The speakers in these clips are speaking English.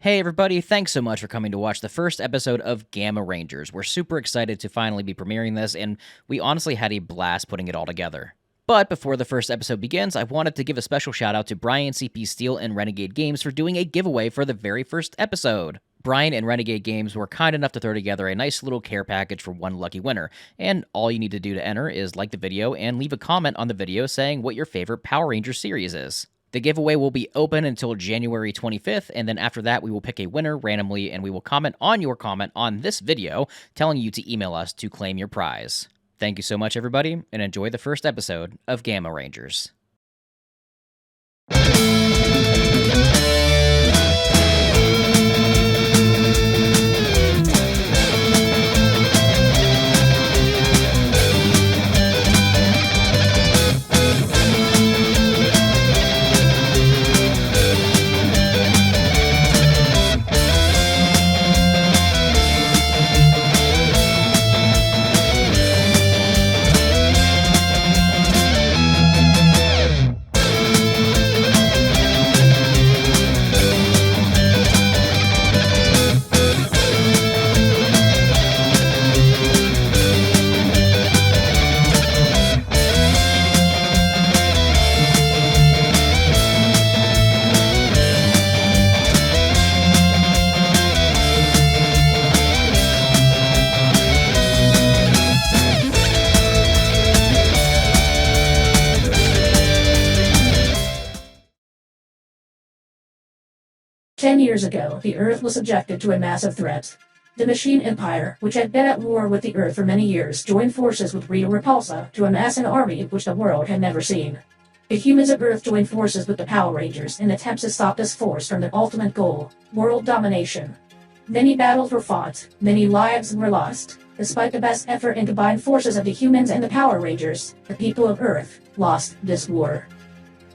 Hey everybody, thanks so much for coming to watch the first episode of Gamma Rangers. We're super excited to finally be premiering this, and we honestly had a blast putting it all together. But before the first episode begins, I wanted to give a special shout out to Brian CP Steele and Renegade Games for doing a giveaway for the very first episode. Brian and Renegade Games were kind enough to throw together a nice little care package for one lucky winner, and all you need to do to enter is like the video and leave a comment on the video saying what your favorite Power Ranger series is. The giveaway will be open until January 25th, and then after that, we will pick a winner randomly, and we will comment on your comment on this video, telling you to email us to claim your prize. Thank you so much, everybody, and enjoy the first episode of Gamma Rangers. 10 years ago, the Earth was subjected to a massive threat. The Machine Empire, which had been at war with the Earth for many years, joined forces with Rita Repulsa to amass an army which the world had never seen. The humans of Earth joined forces with the Power Rangers in attempts to stop this force from their ultimate goal, world domination. Many battles were fought, many lives were lost. Despite the best effort and combined forces of the humans and the Power Rangers, the people of Earth lost this war.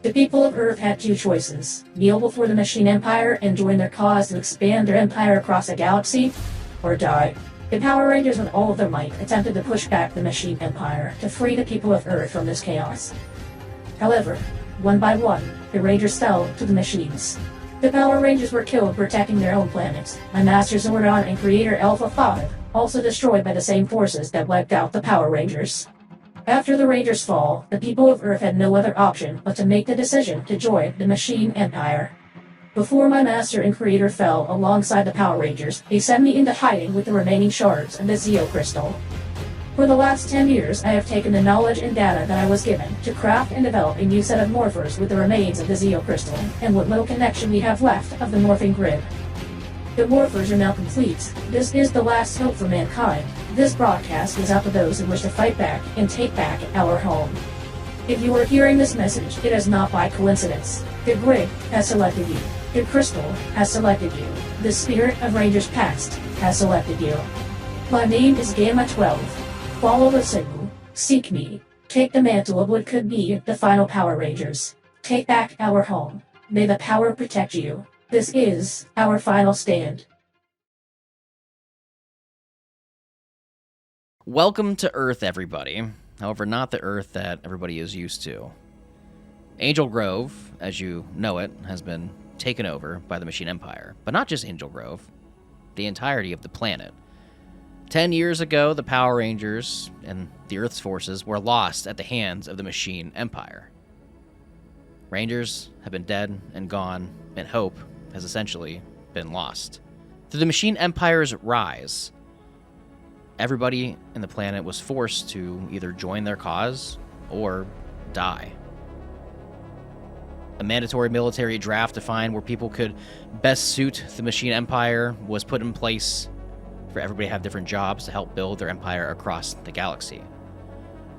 The people of Earth had two choices: kneel before the Machine Empire and join their cause to expand their empire across the galaxy, or die. The Power Rangers with all of their might attempted to push back the Machine Empire to free the people of Earth from this chaos. However, one by one, the Rangers fell to the machines. The Power Rangers were killed protecting their own planet. My Master Zordon and Creator Alpha 5 also destroyed by the same forces that wiped out the Power Rangers. After the Rangers' fall, the people of Earth had no other option but to make the decision to join the Machine Empire. Before my Master and Creator fell alongside the Power Rangers, they sent me into hiding with the remaining shards of the Zeo Crystal. For the last 10 years, I have taken the knowledge and data that I was given to craft and develop a new set of morphers with the remains of the Zeo Crystal, and what little connection we have left of the morphing grid. The morphers are now complete. This is the last hope for mankind. This broadcast is out to those who wish to fight back and take back our home. If you are hearing this message, it is not by coincidence. The grid has selected you. The crystal has selected you. The spirit of Rangers past has selected you. My name is Gamma 12. Follow the signal. Seek me. Take the mantle of what could be the final Power Rangers. Take back our home. May the power protect you. This is our final stand. Welcome to Earth, everybody. However, not the Earth that everybody is used to. Angel Grove, as you know it, has been taken over by the Machine Empire. But not just Angel Grove, the entirety of the planet. 10 years ago, the Power Rangers and the Earth's forces were lost at the hands of the Machine Empire. Rangers have been dead and gone, and hope has essentially been lost. Through the Machine Empire's rise, everybody in the planet was forced to either join their cause or die. A mandatory military draft to find where people could best suit the Machine Empire was put in place for everybody to have different jobs to help build their empire across the galaxy.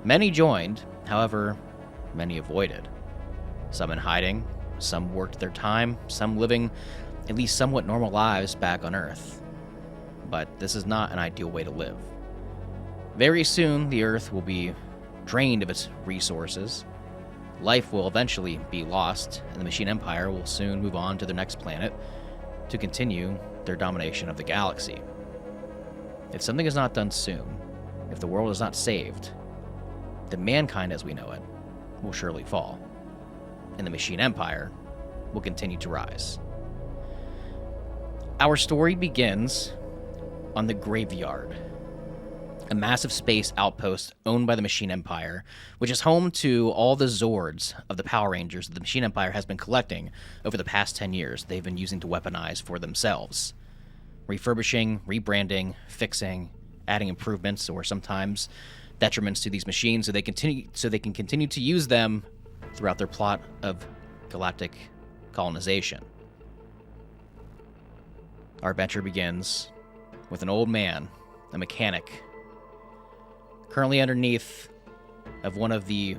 Many joined, however, many avoided. Some in hiding, some worked their time, some living at least somewhat normal lives back on Earth. But this is not an ideal way to live. Very soon, the Earth will be drained of its resources. Life will eventually be lost, and the Machine Empire will soon move on to their next planet to continue their domination of the galaxy. If something is not done soon, if the world is not saved, then mankind as we know it will surely fall, and the Machine Empire will continue to rise. Our story begins on the Graveyard, a massive space outpost owned by the Machine Empire, which is home to all the Zords of the Power Rangers that the Machine Empire has been collecting over the past 10 years. They've been using to weaponize for themselves, refurbishing, rebranding, fixing, adding improvements, or sometimes detriments to these machines so they can continue to use them throughout their plot of galactic colonization. Our adventure begins with an old man, a mechanic, currently underneath of one of the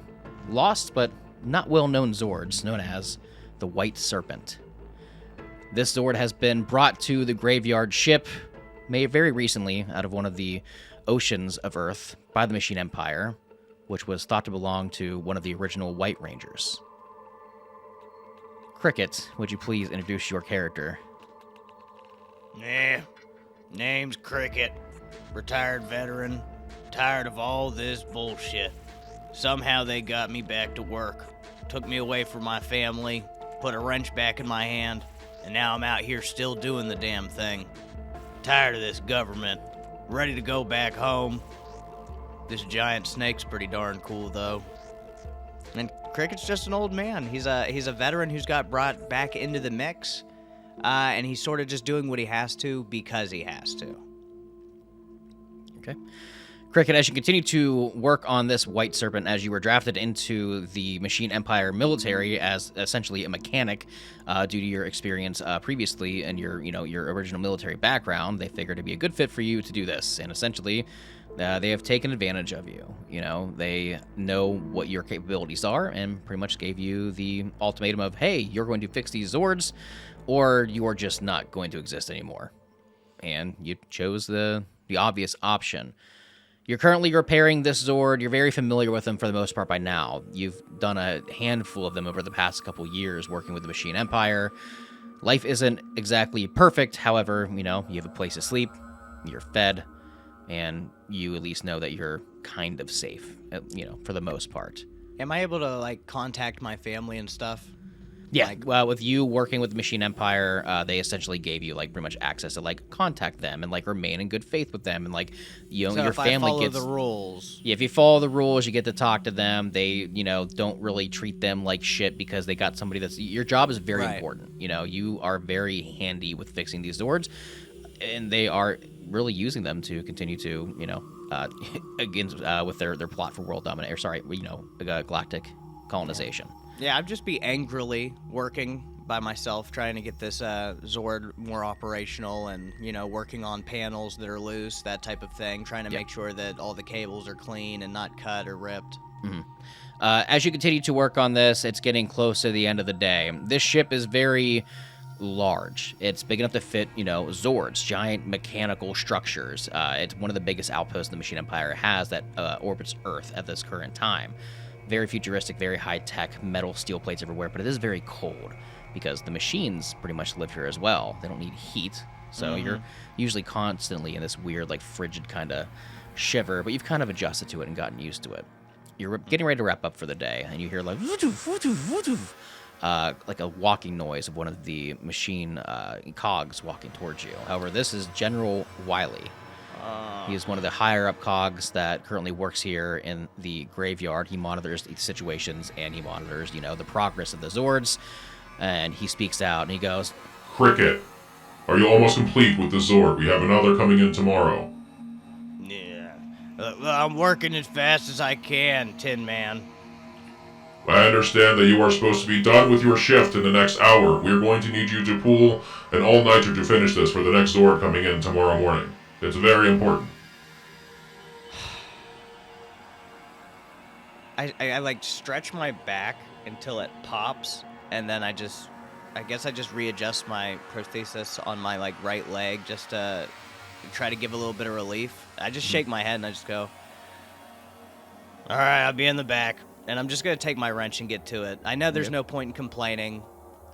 lost but not well-known Zords known as the White Serpent. This Zord has been brought to the Graveyard ship very recently out of one of the oceans of Earth by the Machine Empire, which was thought to belong to one of the original White Rangers. Cricket, would you please introduce your character? Name's Cricket. Retired veteran. Tired of all this bullshit. Somehow they got me back to work. Took me away from my family, put a wrench back in my hand, and now I'm out here still doing the damn thing. Tired of this government. Ready to go back home. This giant snake's pretty darn cool, though. And Cricket's just an old man. He's a veteran who's got brought back into the mix, and he's sort of just doing what he has to because he has to. Okay. Cricket, as you continue to work on this White Serpent, as you were drafted into the Machine Empire military as essentially a mechanic, due to your experience previously and your original military background, they figured it'd be a good fit for you to do this. And essentially, they have taken advantage of you. They know what your capabilities are and pretty much gave you the ultimatum of, hey, you're going to fix these Zords, or you are just not going to exist anymore. And you chose the obvious option. You're currently repairing this Zord. You're very familiar with them for the most part by now. You've done a handful of them over the past couple years working with the Machine Empire. Life isn't exactly perfect. However, you have a place to sleep, you're fed, and you at least know that you're kind of safe, for the most part. Am I able to, contact my family and stuff? Yeah, well, with you working with the Machine Empire, they essentially gave you, pretty much access to, contact them and, remain in good faith with them. And, so your if family I follow gets... the rules. Yeah, if you follow the rules, you get to talk to them. They, don't really treat them like shit because they got somebody that's... Your job is very important. You are very handy with fixing these Zords, and they are really using them to continue to, against with their plot for world domination, galactic colonization. Yeah, I'd just be angrily working by myself, trying to get this Zord more operational and, working on panels that are loose, that type of thing, trying to make sure that all the cables are clean and not cut or ripped. Mm-hmm. As you continue to work on this, it's getting close to the end of the day. This ship is very large. It's big enough to fit, Zords, giant mechanical structures. It's one of the biggest outposts the Machine Empire has that orbits Earth at this current time. Very futuristic, very high-tech, metal steel plates everywhere, but it is very cold because the machines pretty much live here as well. They don't need heat, so you're usually constantly in this weird, frigid kind of shiver, but you've kind of adjusted to it and gotten used to it. You're getting ready to wrap up for the day, and you hear, like a walking noise of one of the machine cogs walking towards you. However, this is General Wiley. He is one of the higher-up cogs that currently works here in the Graveyard. He monitors the situations, and he monitors, the progress of the Zords. And he speaks out, and he goes, Cricket, are you almost complete with the Zord? We have another coming in tomorrow. Yeah. I'm working as fast as I can, Tin Man. I understand that you are supposed to be done with your shift in the next hour. We are going to need you to pull an all-nighter to finish this for the next Zord coming in tomorrow morning. It's very important. I stretch my back until it pops, and then I guess I just readjust my prosthesis on my right leg just to try to give a little bit of relief. I just shake my head and I just go, all right, I'll be in the back, and I'm just gonna take my wrench and get to it. I know there's no point in complaining.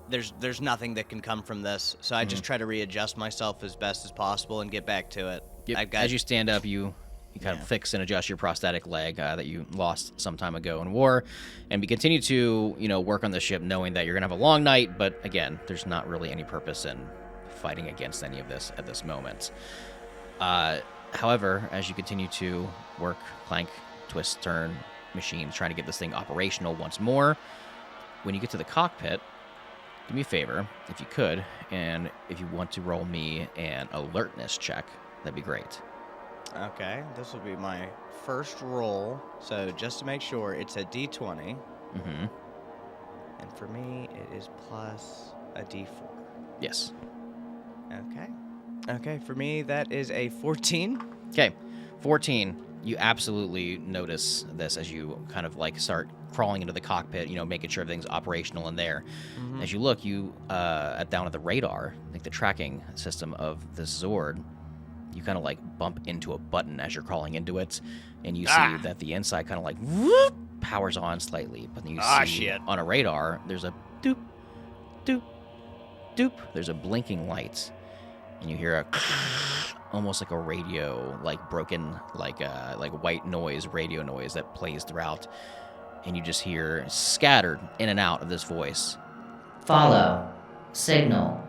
There's nothing that can come from this, so I just try to readjust myself as best as possible and get back to it. Yep. As you stand up, you kind of fix and adjust your prosthetic leg that you lost some time ago in war, and we continue to work on the ship, knowing that you're gonna have a long night. But again, there's not really any purpose in fighting against any of this at this moment. However, as you continue to work, clank, twist, turn, machines, trying to get this thing operational once more, when you get to the cockpit, do me a favor, if you could, and if you want to roll me an alertness check, that'd be great. Okay, this will be my first roll. So just to make sure, it's a D20. Mm-hmm. And for me, it is plus a D4. Yes. Okay. Okay, for me, that is a 14. Okay, 14. You absolutely notice this as you kind of like start crawling into the cockpit, making sure everything's operational in there. Mm-hmm. As you look, you down at the radar, like the tracking system of this Zord, you kind of like bump into a button as you're crawling into it, and you see that the inside kind of like whoop, powers on slightly, but then you see shit. on a radar there's a doop, doop, doop. There's a blinking light, and you hear a almost like a radio, like broken, like white noise, radio noise that plays throughout, and you just hear scattered in and out of this voice. Follow. Signal.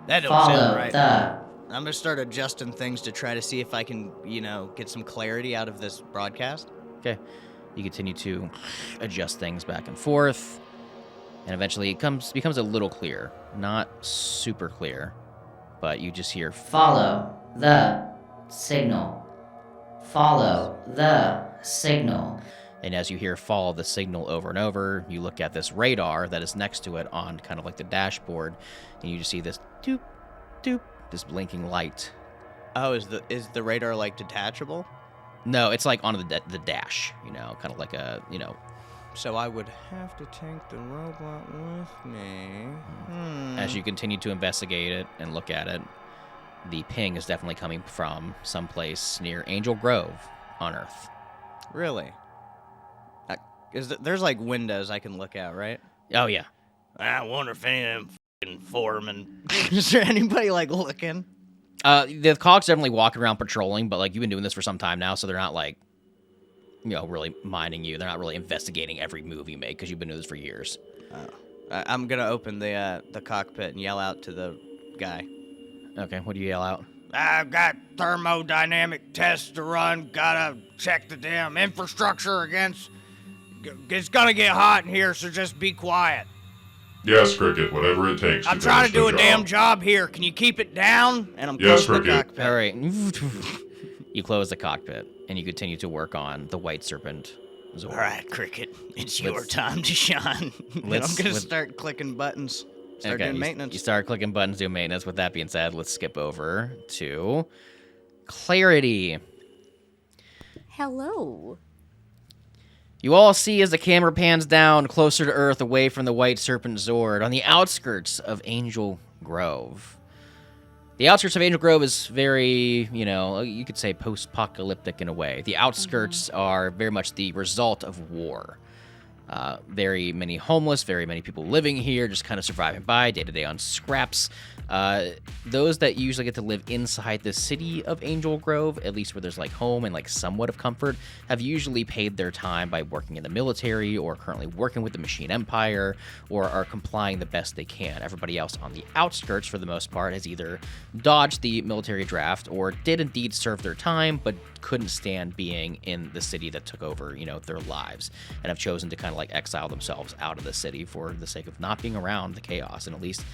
That don't sound Follow right. the. I'm gonna start adjusting things to try to see if I can, get some clarity out of this broadcast. Okay. You continue to adjust things back and forth, and eventually it becomes a little clear. Not super clear, but you just hear Follow the signal. Follow the signal. And as you hear follow the signal over and over, you look at this radar that is next to it on kind of like the dashboard, and you just see this doop, doop, this blinking light. Oh, is the radar like detachable? No, it's like on the dash, kind of like a, So I would have to take the robot with me. As you continue to investigate it and look at it, the ping is definitely coming from someplace near Angel Grove on Earth. Really? There's like windows I can look at, right? Oh, yeah. I wonder if any of them fucking foremen. Is there anybody like looking? The cogs definitely walking around patrolling, but like you've been doing this for some time now, so they're not like, really minding you. They're not really investigating every move you make because you've been doing this for years. I'm gonna open the cockpit and yell out to the guy. Okay, what do you yell out? I've got thermodynamic tests to run. Gotta check the damn infrastructure against. It's gonna get hot in here, so just be quiet. Yes, Cricket, whatever it takes. I'm trying to do a damn job here. Can you keep it down? And I'm closing the Cricket. cockpit. All right. You close the cockpit, and you continue to work on the White Serpent Zord. All right, Cricket, it's your time to shine. And I'm gonna start clicking buttons. Start doing maintenance. You start clicking buttons, doing maintenance. With that being said, let's skip over to Clarity. Hello. You all see as the camera pans down closer to Earth, away from the White Serpent Zord, on the outskirts of Angel Grove. The outskirts of Angel Grove is very, you could say post-apocalyptic in a way. The outskirts are very much the result of war. Very many homeless, very many people living here, just kind of surviving by day-to-day on scraps. Those that usually get to live inside the city of Angel Grove, at least where there's like home and like somewhat of comfort, have usually paid their time by working in the military or currently working with the Machine Empire or are complying the best they can. Everybody else on the outskirts, for the most part, has either dodged the military draft or did indeed serve their time, but couldn't stand being in the city that took over, their lives, and have chosen to kind of like exile themselves out of the city for the sake of not being around the chaos and at least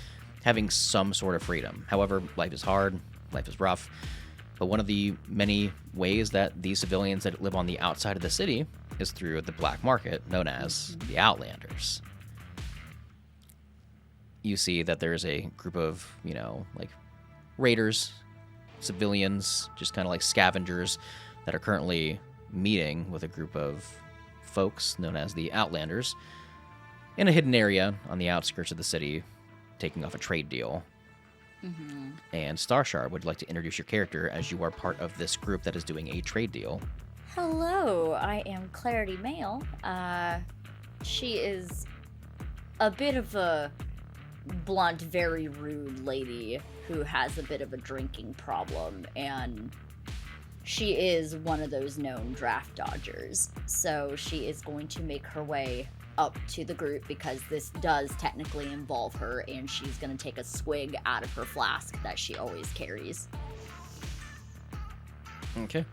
having some sort of freedom. However, life is hard, life is rough, but one of the many ways that these civilians that live on the outside of the city is through the black market known as the Outlanders. You see that there's a group of, like raiders, civilians, just kind of like scavengers that are currently meeting with a group of folks known as the Outlanders in a hidden area on the outskirts of the city, taking off a trade deal. And Stashard would like to introduce your character as you are part of this group that is doing a trade deal. Hello, I am Clarity Mail. She is a bit of a blunt, very rude lady who has a bit of a drinking problem, and she is one of those known draft dodgers. So she is going to make her way up to the group because this does technically involve her, and she's gonna take a swig out of her flask that she always carries. Okay.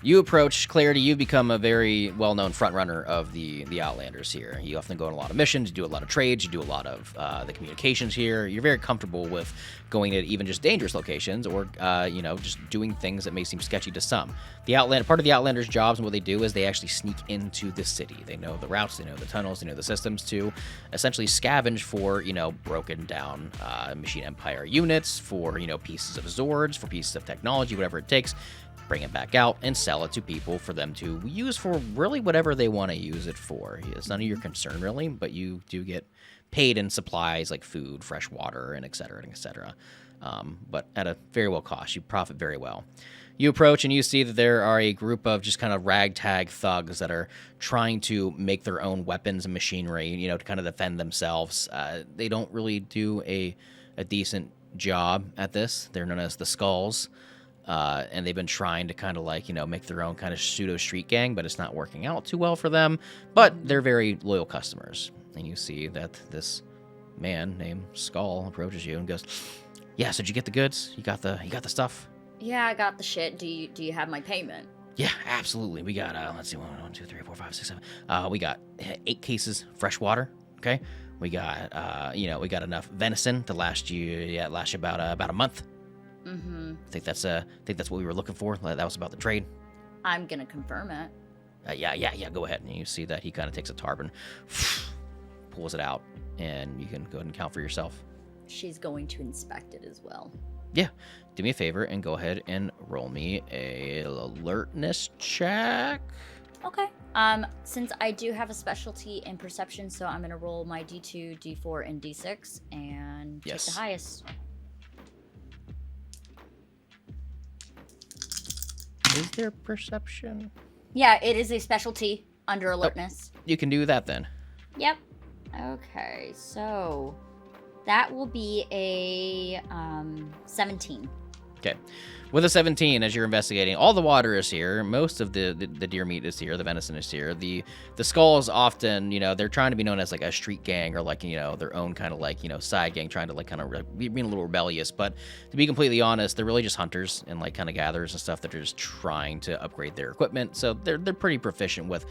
You approach Clarity. You become a very well-known front-runner of the Outlanders here. You often go on a lot of missions, you do a lot of trades, you do a lot of the communications here. You're very comfortable with going to even just dangerous locations or, just doing things that may seem sketchy to some. Part of the Outlanders' jobs and what they do is they actually sneak into the city. They know the routes, they know the tunnels, they know the systems to essentially scavenge for, broken down Machine Empire units, for, pieces of Zords, for pieces of technology, whatever it takes. Bring it back out and sell it to people for them to use for really whatever they want to use it for. It's none of your concern, really, but you do get paid in supplies like food, fresh water, and et cetera, et cetera. But at a very low cost. You profit very well. You approach and you see that there are a group of just kind of ragtag thugs that are trying to make their own weapons and machinery, to kind of defend themselves. They don't really do a decent job at this. They're known as the Skulls. And they've been trying to kind of make their own kind of pseudo street gang, but it's not working out too well for them. But they're very loyal customers. And you see that this man named Skull approaches you and goes, "Yeah, so did you get the goods? You got the stuff?" Yeah, I got the shit. Do you have my payment? Yeah, absolutely. We got let's see, 1, 2, 3, 4, 5, 6, 7. We got 8 cases fresh water. Okay, we got we got enough venison to last you about a month. Mm-hmm. I think that's what we were looking for. That was about the trade. I'm gonna confirm it. Yeah. Go ahead. And you see that he kind of takes a tarp and pulls it out, and you can go ahead and count for yourself. She's going to inspect it as well. Yeah. Do me a favor and go ahead and roll me a alertness check. Okay. Since I do have a specialty in perception, so I'm gonna roll my D2, D4, and D6 and take the highest. Is there perception? Yeah, it is a specialty under alertness. You can do that then. Yep. Okay, so that will be a 17. Okay. With a 17, as you're investigating, all the water is here. Most of the deer meat is here. The venison is here. The Skulls often, they're trying to be known as like a street gang or like, their own kind of side gang, trying to being a little rebellious. But to be completely honest, they're really just hunters and kind of gatherers and stuff that are just trying to upgrade their equipment. So they're pretty proficient with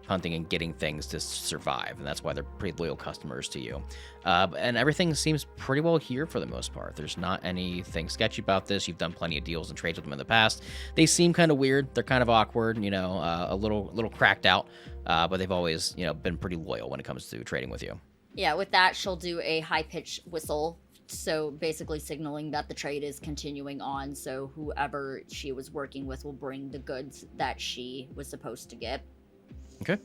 hunting and getting things to survive, and that's why they're pretty loyal customers to you. And everything seems pretty well here for the most part. There's not anything sketchy about this. You've done plenty of deals and trades with them in the past. They seem kind of weird. They're kind of awkward, a little cracked out, but they've always, been pretty loyal when it comes to trading with you. Yeah, with that, she'll do a high-pitched whistle, so basically signaling that the trade is continuing on, so whoever she was working with will bring the goods that she was supposed to get. Okay.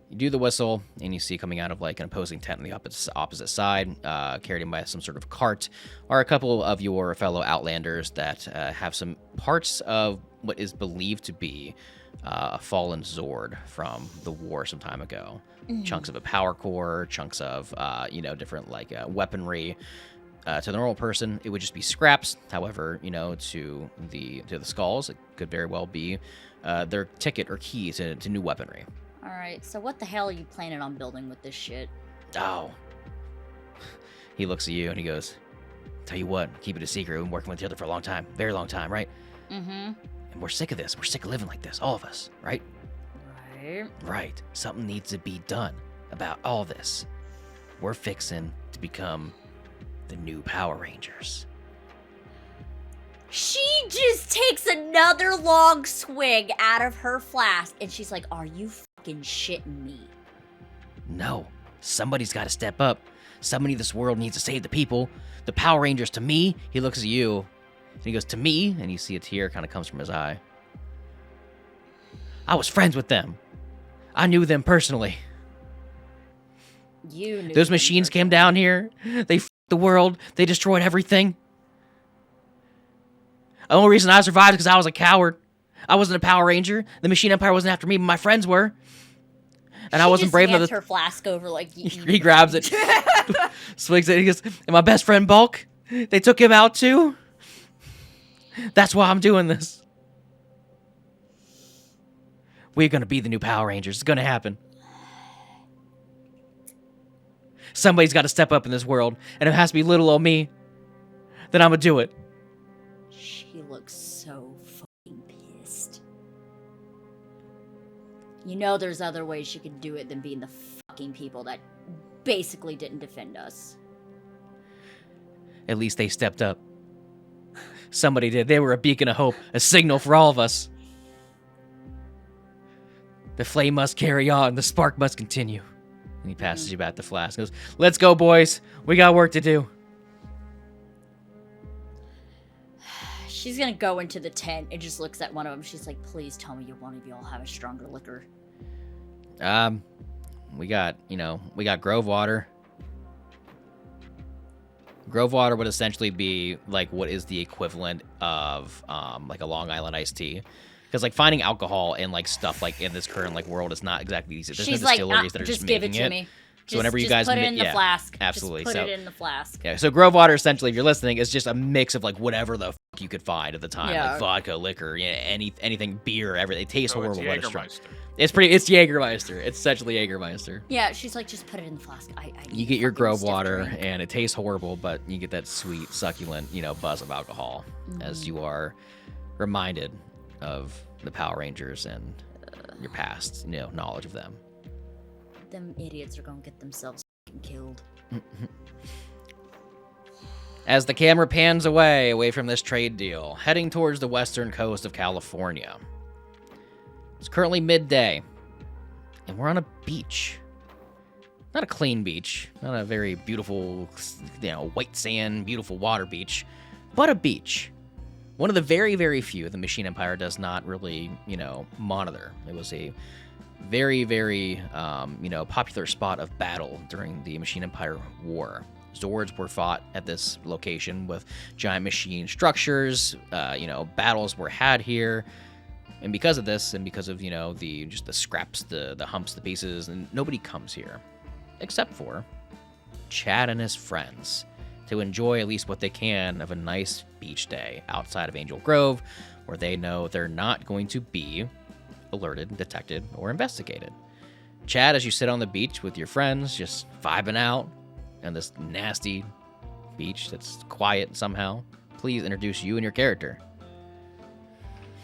You do the whistle, and you see coming out of an opposing tent on the opposite side, carried in by some sort of cart, are a couple of your fellow Outlanders that have some parts of what is believed to be a fallen Zord from the war some time ago. Mm-hmm. Chunks of a power core, chunks of different weaponry. To the normal person, it would just be scraps. However, to the Skulls, it could very well be their ticket or key to new weaponry. Alright, so what the hell are you planning on building with this shit? Oh. He looks at you and he goes, "Tell you what, keep it a secret. We've been working with each other for a long time. Very long time, right? Mm-hmm. And we're sick of this. We're sick of living like this, all of us, right? Right. Right. Something needs to be done about all this. We're fixing to become the new Power Rangers." She just takes another long swig out of her flask, and she's like, "Are you fucking shitting me?" No. Somebody's got to step up. Somebody in this world needs to save the people. The Power Rangers, to me. He looks at you, and he goes, "To me," and you see a tear kind of comes from his eye. "I was friends with them. I knew them personally. You knew Those machines came down here. They f***ed the world. They destroyed everything. The only reason I survived is because I was a coward. I wasn't a Power Ranger. The Machine Empire wasn't after me, but my friends were. And I wasn't brave enough to..." her flask over like... He grabs it, swigs it, and he goes, "And my best friend Bulk, they took him out too? That's why I'm doing this. We're going to be the new Power Rangers. It's going to happen." Somebody's got to step up in this world, and it has to be little old me. Then I'm gonna do it. She looks so fucking pissed. You know there's other ways she could do it than being the fucking people that basically didn't defend us. At least they stepped up. Somebody did. They were a beacon of hope, a signal for all of us. The flame must carry on. The spark must continue. And he passes you back the flask. Goes, let's go, boys. We got work to do. She's gonna go into the tent and just looks at one of them. She's like, please tell me one of y'all have a stronger liquor. We got Grove Water. Grove Water would essentially be like what is the equivalent of like a Long Island iced tea. Because like finding alcohol and like stuff like in this current like world is not exactly easy. There's She's no distilleries that are just just give it making to it. me. So whenever you guys put it in the flask. Absolutely. Just put it in the flask. Yeah, so Grove Water, essentially, if you're listening, is just a mix of, like, whatever the fuck you could find at the time. Yeah. Like vodka, liquor, anything, beer, everything. It tastes horrible, but it's strong. Jägermeister. It's Jägermeister. It's essentially Jägermeister. Yeah, she's like, just put it in the flask. You get your Grove stiff Water, drink. and it tastes horrible, but you get that sweet, succulent, buzz of alcohol as you are reminded of the Power Rangers and your past, knowledge of them. Them idiots are gonna get themselves fucking killed. As the camera pans away from this trade deal, heading towards the western coast of California. It's currently midday, and we're on a beach. Not a clean beach, not a very beautiful, white sand, beautiful water beach, but a beach. One of the very, very few the Machine Empire does not really, monitor. It was a very, very, popular spot of battle during the Machine Empire War. Zords were fought at this location with giant machine structures. Battles were had here, and because of this, and because of the scraps, the humps, the pieces, and nobody comes here, except for Chad and his friends, to enjoy at least what they can of a nice beach day outside of Angel Grove, where they know they're not going to be alerted, detected, or investigated. Chad, as you sit on the beach with your friends, just vibing out on this nasty beach that's quiet somehow, please introduce you and your character.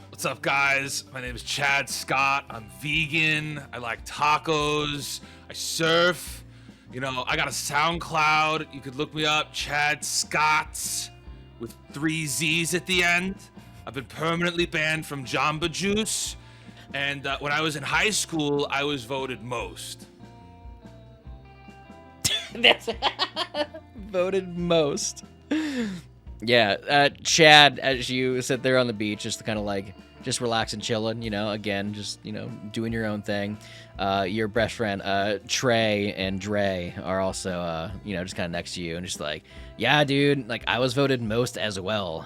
What's up, guys? My name is Chad Scott. I'm vegan. I like tacos. I surf. I got a SoundCloud. You could look me up, Chad Scott, with 3 Z's at the end. I've been permanently banned from Jamba Juice. And when I was in high school, I was voted most. That's voted most. Yeah, Chad, as you sit there on the beach, just kind of like, just relaxing, chilling, again, just, doing your own thing. Your best friend, Trey and Dre are also, just kind of next to you and just like, yeah, dude, like I was voted most as well.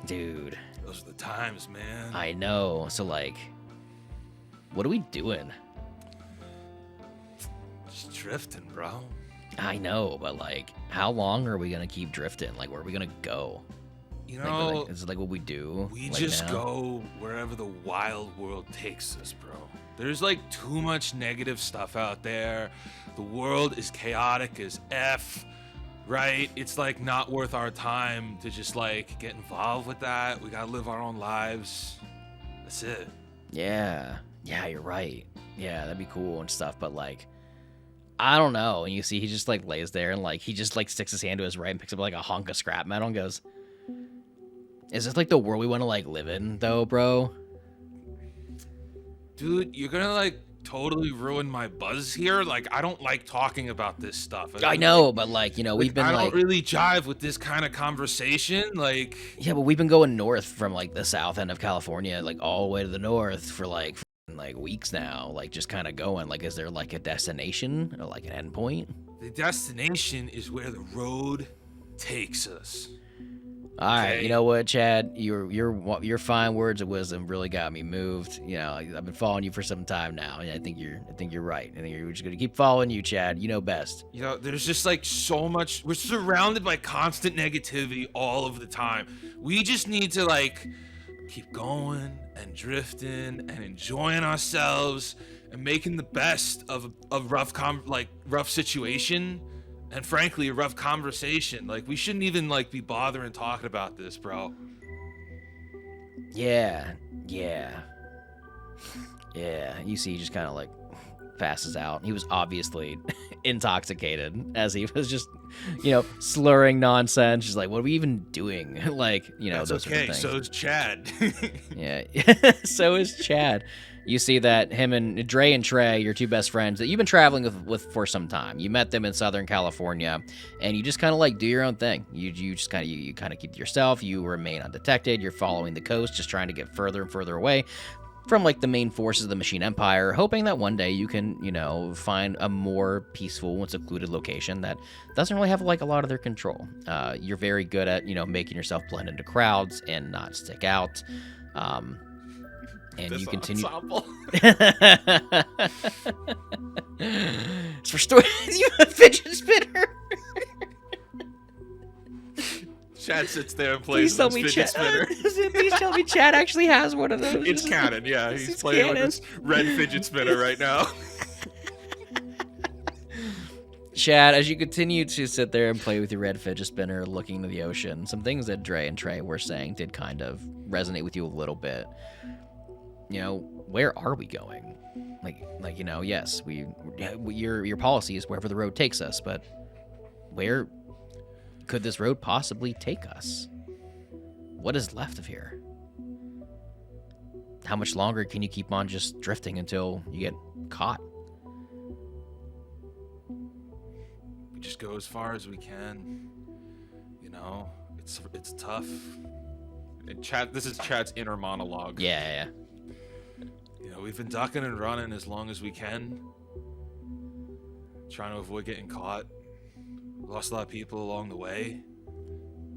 Dude. Those are the times, man. I know. So like, what are we doing? Just drifting, bro. I know, but like, how long are we gonna keep drifting? Like, where are we gonna go? Is it like what we do? We like just now? go wherever the wild world takes us, bro. There's like too much negative stuff out there. The world is chaotic as F, right? It's like not worth our time to just like get involved with that. We gotta live our own lives. That's it. Yeah, you're right. Yeah, that'd be cool and stuff, but like, I don't know. And you see, he just like lays there and like, he just like sticks his hand to his right and picks up like a hunk of scrap metal and goes, is this like the world we want to like live in though, bro? Dude, you're gonna like totally ruin my buzz here. Like, I don't like talking about this stuff. I know, but like, we've been I like, don't really jive with this kind of conversation. Like, yeah, but we've been going north from like the south end of California, like all the way to the north for like weeks now, like just kind of going. Like, is there like a destination or like an end point? the destination is where the road takes us. All right, Okay. you know what, Chad? Your fine words of wisdom really got me moved. I've been following you for some time now, and I think you're right. I think you're just gonna keep following you, Chad. You know best. There's just like so much. We're surrounded by constant negativity all of the time. We just need to like keep going and drifting and enjoying ourselves and making the best of a rough situation, and frankly, a rough conversation. Like, we shouldn't even like be bothering talking about this, bro. Yeah. You see, he just kind of like passes out. He was obviously intoxicated as he was just, slurring nonsense. Just like, what are we even doing? Like, That's those okay. sort of things. So is Chad. Yeah, so is Chad. You see that him and Dre and Trey, your two best friends that you've been traveling with for some time. You met them in Southern California, and you just kind of like do your own thing. You just kind of keep to yourself. You remain undetected. You're following the coast, just trying to get further and further away from like the main forces of the Machine Empire, hoping that one day you can, find a more peaceful and secluded location that doesn't really have like a lot of their control. You're very good at, making yourself blend into crowds and not stick out. And This you continue. ensemble. It's for stories. You have a fidget spinner. Chad sits there and plays Please tell with me his Chad. fidget spinner. Please tell me Chad actually has one of those. It's canon, yeah. He's It's playing canon. with this red fidget spinner right now. Chad, as you continue to sit there and play with your red fidget spinner, looking into the ocean, some things that Dre and Trey were saying did kind of resonate with you a little bit. Where are we going? Yes, your policy is wherever the road takes us, but where could this road possibly take us? What is left of here? How much longer can you keep on just drifting until you get caught? We just go as far as we can. It's tough. And Chad, this is Chad's inner monologue. Yeah. We've been ducking and running as long as we can, trying to avoid getting caught. We lost a lot of people along the way,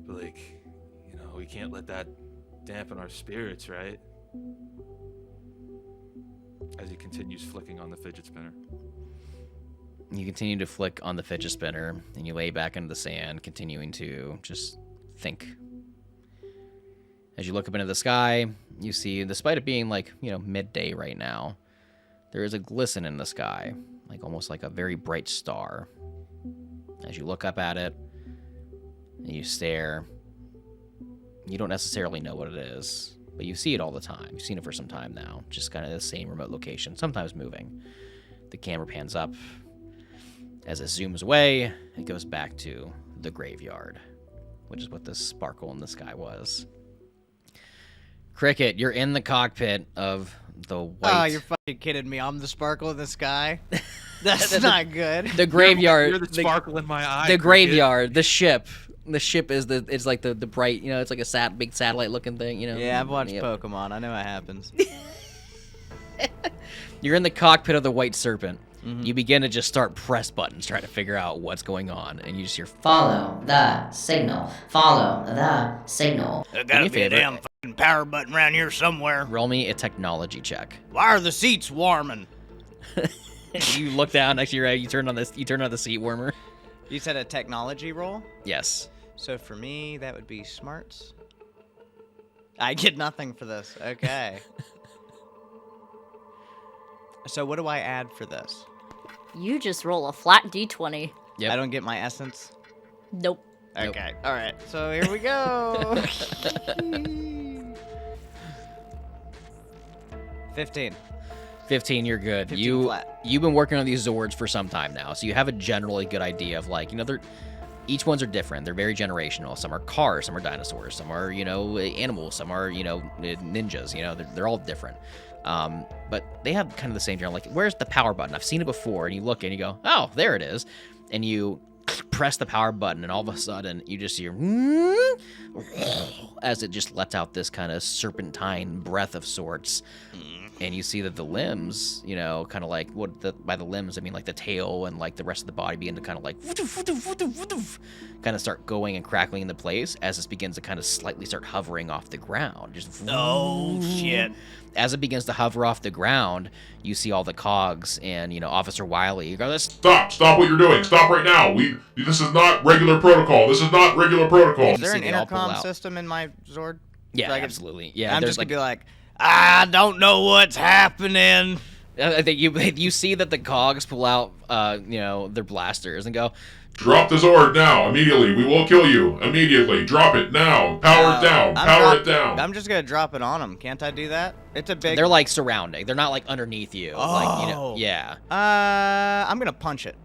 but we can't let that dampen our spirits, right? As he continues flicking on the fidget spinner. You continue to flick on the fidget spinner, and you lay back into the sand, continuing to just think. As you look up into the sky, you see, despite it being midday right now, there is a glisten in the sky, almost like a very bright star. As you look up at it, and you stare, you don't necessarily know what it is, but you see it all the time. You've seen it for some time now, just kind of the same remote location, sometimes moving. The camera pans up. As it zooms away, it goes back to the graveyard, which is what this sparkle in the sky was. Cricket, you're in the cockpit of the white... Oh, you're fucking kidding me. I'm the sparkle in the sky? That's not good. The graveyard... You're the sparkle in my eye. The graveyard, the ship. The ship is it's like the bright, it's like a big satellite looking thing, Yeah, I've watched Pokemon. I know what happens. You're in the cockpit of the White Serpent. Mm-hmm. You begin to just start press buttons, trying to figure out what's going on, and you just hear... Follow the signal. Follow the signal. There Do me gotta a be a favor. damn fucking power button around here somewhere. Roll me a technology check. Why are the seats warming? You look down next to your you turn on the seat warmer. You said a technology roll? Yes. So for me, that would be smarts. I get nothing for this. Okay. So what do I add for this? You just roll a flat d20. Yep. I don't get my essence? Nope. Nope. Okay. All right. So here we go. 15. 15, you're good. 15 flat. You've been working on these Zords for some time now, so you have a generally good idea of each ones are different. They're very generational. Some are cars, some are dinosaurs, some are, animals, some are, ninjas, they're all different. But they have kind of the same general, where's the power button? I've seen it before, and you look and you go, oh, there it is. And you press the power button, and all of a sudden you just hear as it just lets out this kind of serpentine breath of sorts. And you see that the limbs, kind of by the limbs, I mean the tail and the rest of the body begin to kind of kind of start going and crackling into place as this begins to kind of slightly start hovering off the ground. Just Oh, shit. As it begins to hover off the ground, you see all the cogs and, Officer Wiley. You go, Stop what you're doing. Stop right now. This is not regular protocol. This is not regular protocol. Is there an they all pull intercom out. system in my Zord? Yeah, So I can- absolutely. Yeah, I'm there's just going to be like, I don't know what's happening. I think you see that the cogs pull out, their blasters and go, Drop the Zord now, immediately. We will kill you. Immediately. Drop it now. Power it down. Power it down. I'm just gonna drop it on them. Can't I do that? It's a big... They're like surrounding. They're not like underneath you. Oh. Like, yeah. I'm gonna punch it.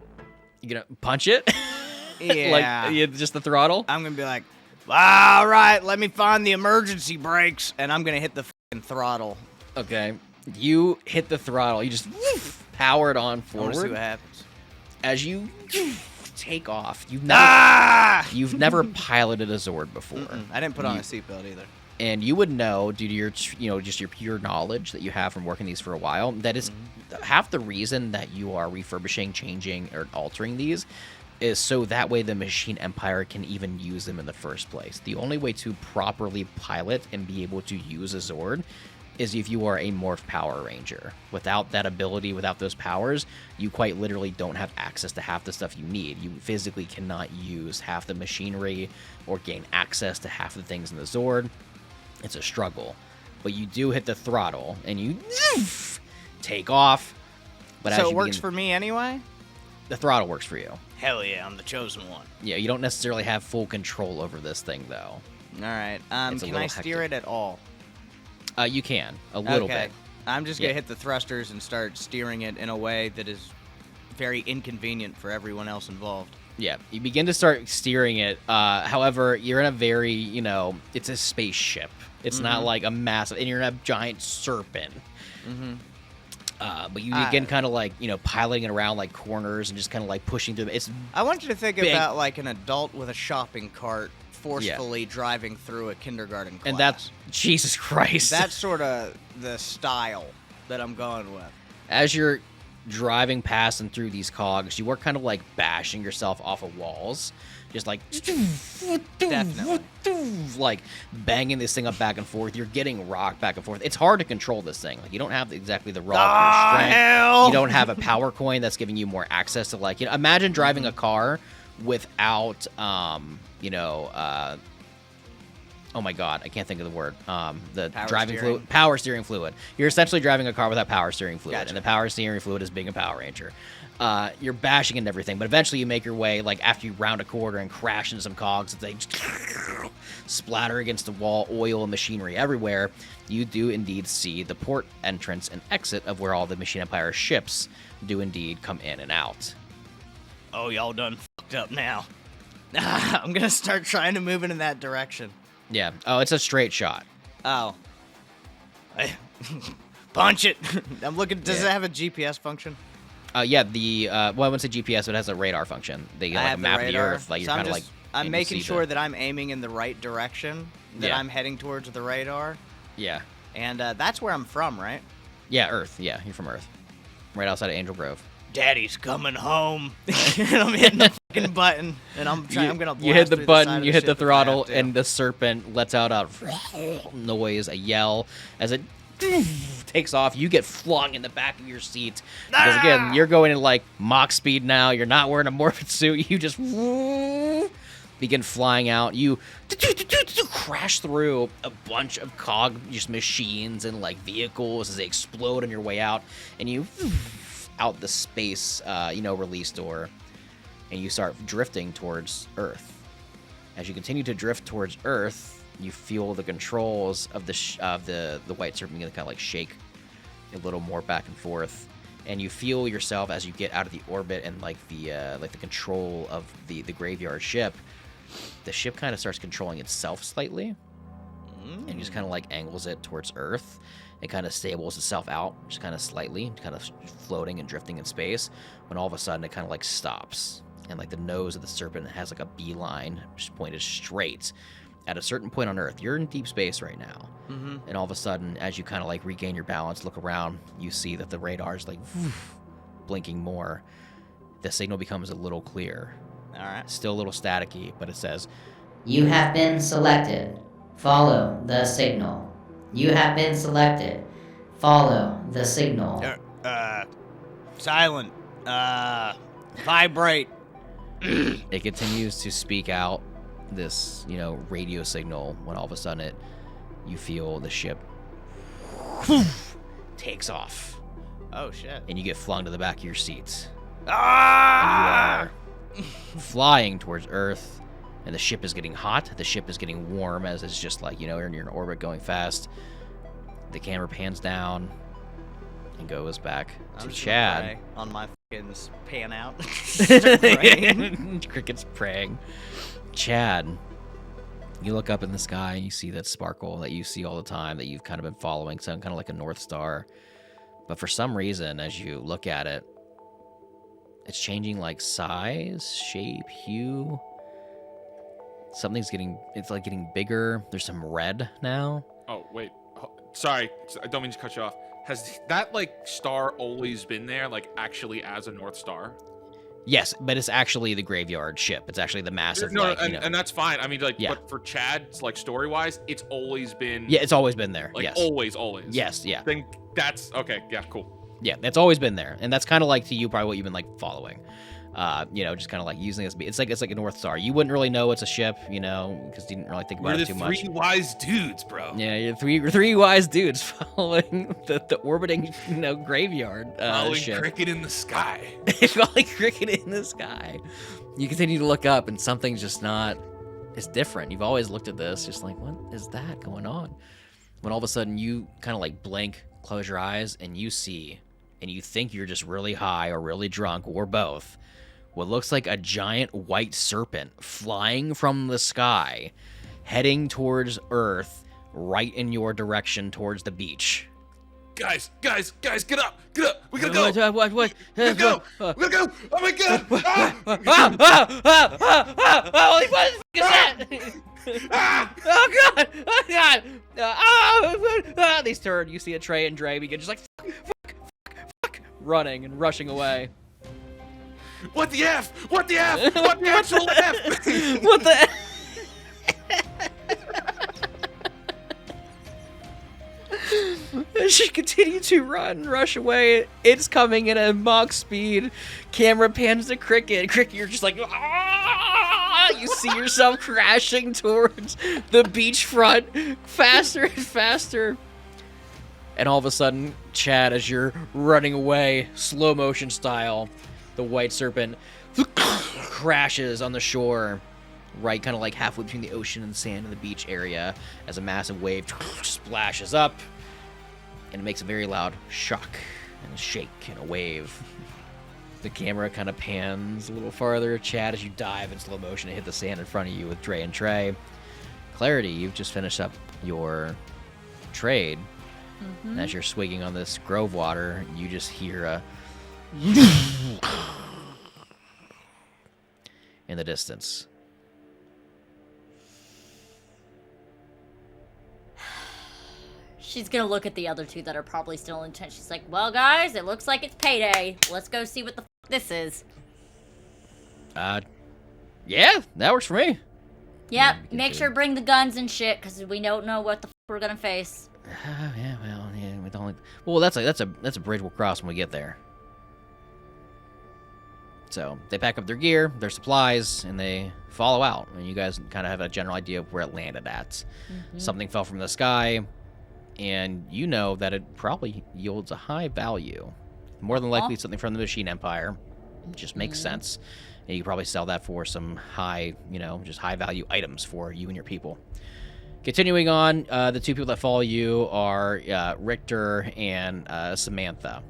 You gonna punch it? Yeah. Like, just the throttle? I'm gonna be like, all right, let me find the emergency brakes, and I'm gonna hit the fucking throttle. Okay. You hit the throttle. You just power it on I wanna see forward. what happens. As you take off, you've never piloted a Zord before. I didn't put on a seatbelt either. And you would know, due to your, just your pure knowledge that you have from working these for a while, that is half the reason that you are refurbishing, changing, or altering these is so that way the Machine Empire can even use them in the first place. The only way to properly pilot and be able to use a Zord is if you are a Morph Power Ranger. Without that ability, without those powers, you quite literally don't have access to half the stuff you need. You physically cannot use half the machinery or gain access to half the things in the Zord. It's a struggle. But you do hit the throttle, and you take off. But So it works for me anyway? The throttle works for you. Hell yeah, I'm the chosen one. Yeah, you don't necessarily have full control over this thing, though. All right. It's a Can little I steer hectic. it at all? You can, a little Okay. bit. I'm just going to Yeah. hit the thrusters and start steering it in a way that is very inconvenient for everyone else involved. Yeah, you begin to start steering it. However, you're in a very, it's a spaceship. It's not like a massive, and you're in a giant serpent. But you begin kind of like, piloting it around like corners and just kind of like pushing through. I want you to think big. about like an adult with a shopping cart forcefully driving through a kindergarten class. And that's, Jesus Christ. That's sort of the style that I'm going with. As you're driving past and through these cogs, you are kind of like bashing yourself off of walls. Just like, Definitely. like banging this thing up back and forth. You're getting rocked back and forth. It's hard to control this thing. Like, you don't have exactly the raw strength. Hell! You don't have a power coin that's giving you more access to, like, imagine driving a car without, oh my god, I can't think of the word. The Power driving steering? fluid, power steering fluid. You're essentially driving a car without power steering fluid, Gotcha. and the power steering fluid is being a Power Ranger. You're bashing into everything, but eventually you make your way, like after you round a corner and crash into some cogs, they just splatter against the wall, oil and machinery everywhere. You do indeed see the port entrance and exit of where all the Machine Empire ships do indeed come in and out. Oh, y'all done fucked up now. I'm going to start trying to move in that direction. Yeah. Oh, it's a straight shot. Oh. Punch it. I'm looking. Does Yeah. it have a GPS function? Yeah, I wouldn't say GPS, but it has a radar function. They I like a have the map of the radar. Earth. Like, you're So kind of like. I'm able to making see sure that I'm aiming in the right direction, that Yeah. I'm heading towards the radar. Yeah. And that's where I'm from, right? Yeah, Earth. Yeah, you're from Earth. Right outside of Angel Grove. Daddy's coming home. And I'm hitting the fucking button, and I'm going to blast You hit the through button, side of you hit the ship if I throttle, have to. and the serpent lets out a noise, a yell, as it takes off. You get flung in the back of your seat. Because again, you're going in like Mach speed now. You're not wearing a Morphin suit. You just begin flying out. You crash through a bunch of just machines and like vehicles as they explode on your way out. And you out the space, release door. And you start drifting towards Earth. As you continue to drift towards Earth, you feel the controls of the White Serpent begin to kind of like shake a little more back and forth, and you feel yourself as you get out of the orbit and like the control of the graveyard ship. The ship kind of starts controlling itself slightly, and just kind of like angles it towards Earth. It kind of stables itself out, just kind of slightly, kind of floating and drifting in space. When all of a sudden it kind of like stops, and like the nose of the serpent has like a beeline just pointed straight at a certain point on Earth. You're in deep space right now. And all of a sudden, as you kind of like regain your balance, look around, you see that the radar is like blinking more. The signal becomes a little clear. All right. Still a little staticky, but it says, You have been selected. Follow the signal. You have been selected. Follow the signal. Silent. Vibrate. it continues to speak out this, radio signal, when all of a sudden you feel the ship takes off Oh, shit. and you get flung to the back of your seats. Ah! You are flying towards Earth, and the ship is getting hot. The ship is getting warm as it's just like, you're in orbit going fast. The camera pans down and goes back to Chad. On my fucking pan out. Cricket's praying. Chad, you look up in the sky and you see that sparkle that you see all the time that you've kind of been following, sound kind of like a North Star. But for some reason, as you look at it, it's changing like size, shape, hue. Something's getting bigger. There's some red now. Oh, wait. Sorry, I don't mean to cut you off. Has that, like, star always been there, like, actually as a North Star? Yes, but it's actually the graveyard ship. It's actually the massive, and that's fine. I mean, like, Yeah. but for Chad, like, story-wise, it's always been... Yeah, it's always been there. Like, yes. always. Yes, yeah. Then that's... Okay, yeah, cool. Yeah, that's always been there. And that's kind of like to you probably what you've been, like, following. Just kind of like using this. It's like a North Star. You wouldn't really know it's a ship, because you didn't really think about it too much. We're the three wise dudes, bro. Yeah, you're three wise dudes following the orbiting, graveyard Following ship. cricket in the sky. Following cricket in the sky. You continue to look up, and something's just not. It's different. You've always looked at this, just like, what is that going on? When all of a sudden you kind of like blink, close your eyes, and you see, and you think you're just really high or really drunk or both. What looks like a giant white serpent flying from the sky, heading towards Earth, right in your direction towards the beach. Guys, get up! We gotta go! What? We gotta go! We gotta go! Oh my god! Holy, what the fuck is that? Oh god! These turn. You see a Trey and Dre begin just like fuck, running and rushing away. What the F? What the F? What the actual F? What the? As you continue to rush away, it's coming at a Mach speed. Camera pans to Cricket. Cricket, you're just like, ah! You see yourself crashing towards the beachfront, faster and faster. And all of a sudden, Chad, as you're running away, slow motion style, the white serpent crashes on the shore, right kind of like halfway between the ocean and the sand and the beach area, as a massive wave splashes up, and it makes a very loud shock and a shake and a wave. The camera kind of pans a little farther, Chad, as you dive in slow motion and hit the sand in front of you with Dre and Trey. Clarity, you've just finished up your trade. And as you're swigging on this grove water, you just hear a in the distance. She's gonna look at the other two that are probably still in tent. She's like, well, guys, it looks like it's payday. Let's go see what the this is. Yeah, that works for me. Yep, make sure to bring the guns and shit, because we don't know what the we're gonna face. We don't. Well, that's a bridge we'll cross when we get there. So they pack up their gear, their supplies, and they follow out. And you guys kind of have a general idea of where it landed at. Something fell from the sky, and you know that it probably yields a high value. More than likely something from the Machine Empire. It just makes sense. And you can probably sell that for some high, just high value items for you and your people. Continuing on, the two people that follow you are Richter and Samantha.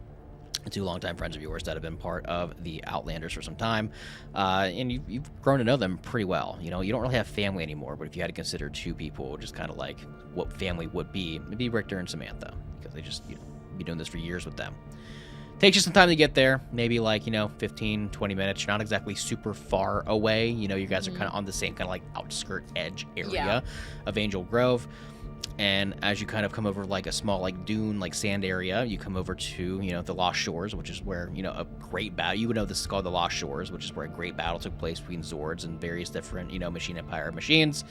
Two longtime friends of yours that have been part of the Outlanders for some time, and you've grown to know them pretty well. You don't really have family anymore, but if you had to consider two people, just kind of like what family would be, it'd be Richter and Samantha, because they just be doing this for years with them. Takes you some time to get there, maybe like 15, 20 minutes. You're not exactly super far away. You guys are kind of on the same kind of like outskirt edge area of Angel Grove. And as you kind of come over like a small like dune like sand area, you come over to the Lost Shores, which is where a great battle. You would know this is called the Lost Shores, which is where a great battle took place between Zords and various different Machine Empire machines.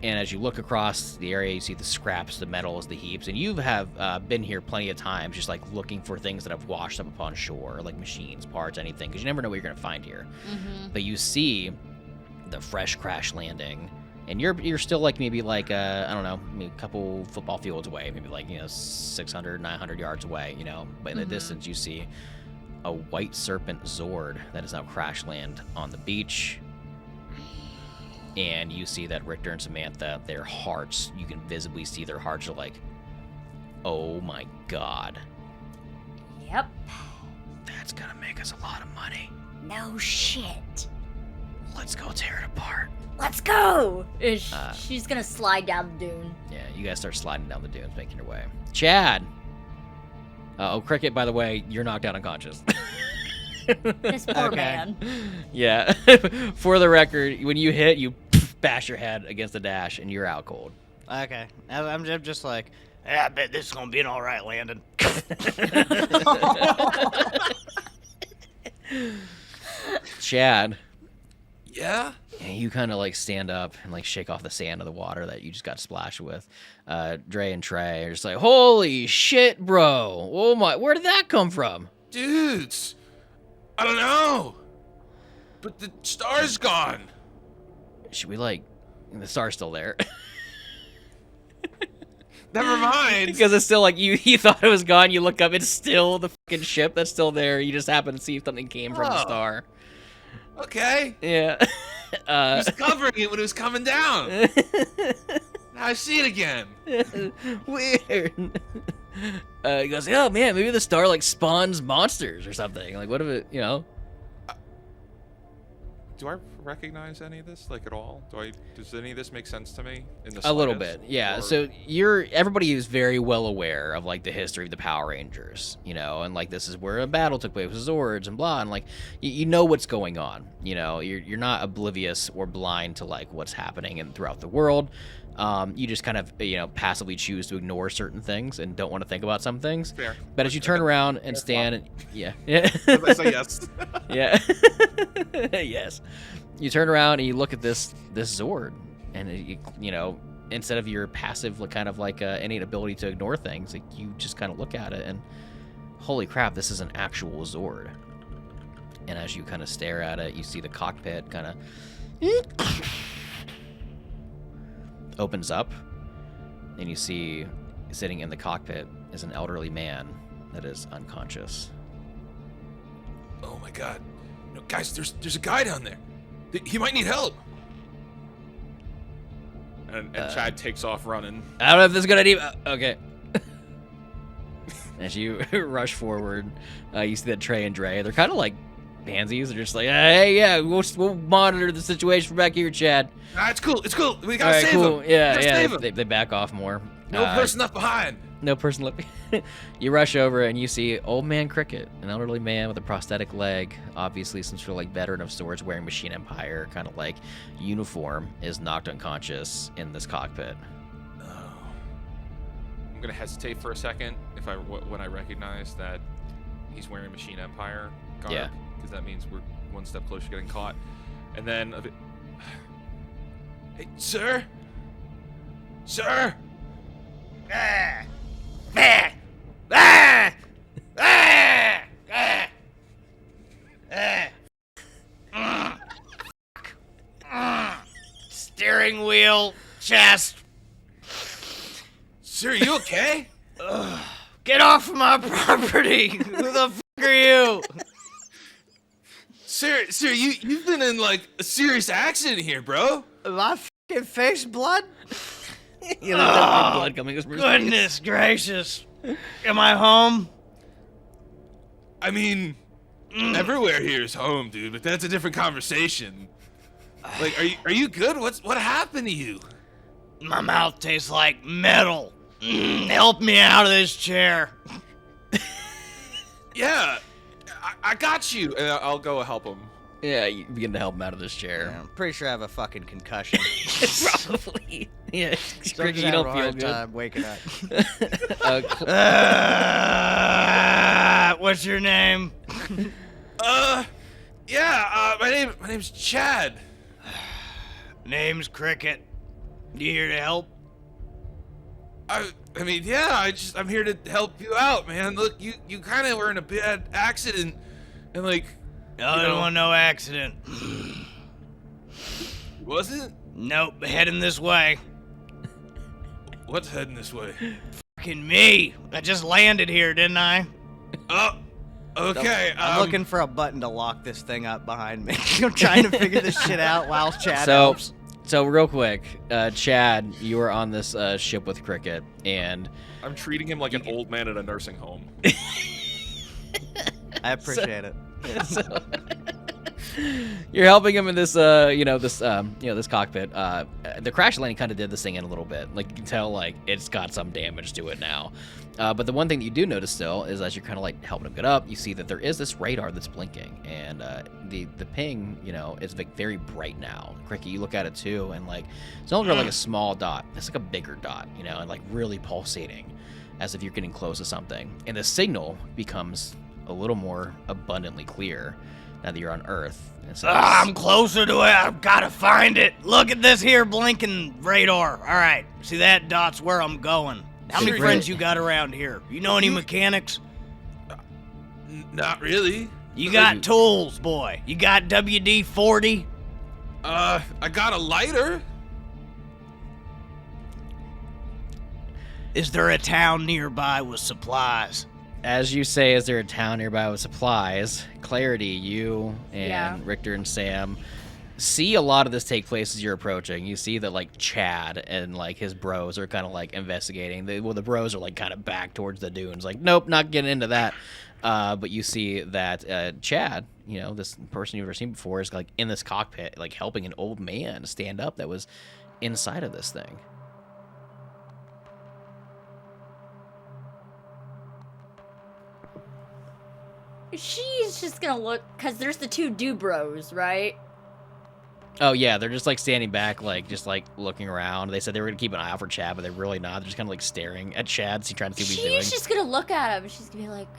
And as you look across the area, you see the scraps, the metals, the heaps, and you have been here plenty of times, just like looking for things that have washed up upon shore, like machines, parts, anything, because you never know what you're gonna find here. But you see the fresh crash landing And you're still like maybe like I don't know, maybe a couple football fields away, maybe like 600, 900 yards away, But in the distance, you see a white serpent Zord that is now crash land on the beach. And you see that Richter and Samantha, their hearts, you can visibly see their hearts are like, oh my god. Yep. That's gonna make us a lot of money. No shit. Let's go tear it apart. Let's go! She's gonna slide down the dune. Yeah, you guys start sliding down the dunes, making your way. Chad! Cricket, by the way, you're knocked out unconscious. This poor man. Yeah. For the record, when you hit, you bash your head against the dash, and you're out cold. Okay. I'm just like, I bet this is gonna be an alright landing. Chad. Yeah? And you kind of like stand up and like shake off the sand of the water that you just got splashed with. Dre and Trey are just like, holy shit, bro. Oh my, where did that come from? Dudes, I don't know. But the star's gone. Should we like, the star's still there. Never mind. Because it's still like, you thought it was gone, you look up, it's still the fucking ship that's still there. You just happen to see if something came from the star. Okay. Yeah. He was covering it when it was coming down. Now I see it again. Weird. He goes, oh man, maybe the star like spawns monsters or something. Like, what if it, Do I recognize any of this, like, at all? Does any of this make sense to me? A little bit, yeah. Or... So everybody is very well aware of like the history of the Power Rangers, and like this is where a battle took place with Zords and blah, and like you know what's going on. You're not oblivious or blind to like what's happening throughout the world. You just kind of passively choose to ignore certain things and don't want to think about some things. Fair. But as you turn around and stand, I say yes. Yeah. Yes. You turn around and you look at this Zord, and instead of your passive kind of like innate ability to ignore things, like you just kind of look at it and holy crap, this is an actual Zord. And as you kind of stare at it, you see the cockpit kind of opens up, and you see sitting in the cockpit is an elderly man that is unconscious. Oh my god. No, guys, there's a guy down there. He might need help. And Chad takes off running. I don't know if this is gonna need. Okay. As you rush forward, you see that Trey and Dre. They're kind of like pansies. They're just like, hey, yeah, we'll monitor the situation from back here, Chad. It's cool. It's cool. We gotta save cool. him. Yeah. Save him. They back off more. No person left behind. No person left. You rush over and you see old man Cricket, an elderly man with a prosthetic leg, obviously some sort of like veteran of sorts, wearing Machine Empire kind of like uniform, is knocked unconscious in this cockpit. Oh. I'm gonna hesitate for a second when I recognize that he's wearing Machine Empire garb. Yeah. Because that means we're one step closer to getting caught. And then Hey, sir. Sir. Steering wheel, chest. Sir, are you okay? Get off of my property. Who the fuck are you? Sir, you've been in like a serious accident here, bro. My fucking face blood? Yeah, there's blood coming. Goodness gracious. Am I home? I mean, everywhere here is home, dude, but that's a different conversation. Like, are you good? What happened to you? My mouth tastes like metal. Help me out of this chair. Yeah, I got you. and I'll go help him. Yeah, you begin to help him out of this chair. I'm pretty sure I have a fucking concussion. Probably. Yeah. So Cricket, you you don't don't feel hard good. time waking up. Uh, What's your name? My name's Chad. Name's Cricket. You here to help? I mean, yeah, I'm here to help you out, man. Look, you kind of were in a bad accident, and I don't want no accident. wasn't? Nope, heading this way. What's heading this way? Fucking me. I just landed here, didn't I? Oh, okay. I'm looking for a button to lock this thing up behind me. I'm trying to figure this shit out while Chad helps. So real quick, Chad, you are on this ship with Cricket, and I'm treating him like an old man at a nursing home. I appreciate it. So, you're helping him in this, this cockpit. The crash landing kind of did this thing in a little bit. Like, you can tell, like, it's got some damage to it now. But the one thing that you do notice still is as you're kind of like helping him get up, you see that there is this radar that's blinking, and the ping, is like very bright now. Cricket, you look at it too, and like it's no longer like a small dot. It's like a bigger dot, and like really pulsating, as if you're getting close to something. And the signal becomes a little more abundantly clear now that you're on Earth. I'm closer to it. I've got to find it. Look at this here blinking radar. All right, see that dot's where I'm going. How many friends you got around here? You know any mechanics? Not really. You got tools, boy. You got WD-40? I got a lighter. Is there a town nearby with supplies? As you say, is there a town nearby with supplies? Clarity, you and Richter and Sam see a lot of this take place as you're approaching. You see that like Chad and like his bros are kind of like investigating. The bros are like kind of back towards the dunes, like nope, not getting into that. But you see that Chad, this person you've never seen before, is like in this cockpit, like helping an old man stand up that was inside of this thing. She's just gonna look, because there's the two Bros, right? Oh yeah, they're just like standing back, like just like looking around. They said they were gonna keep an eye out for Chad, but they're really not. They're just kind of like staring at Chad, trying to see what he's doing. She's just gonna look at him. She's gonna be like,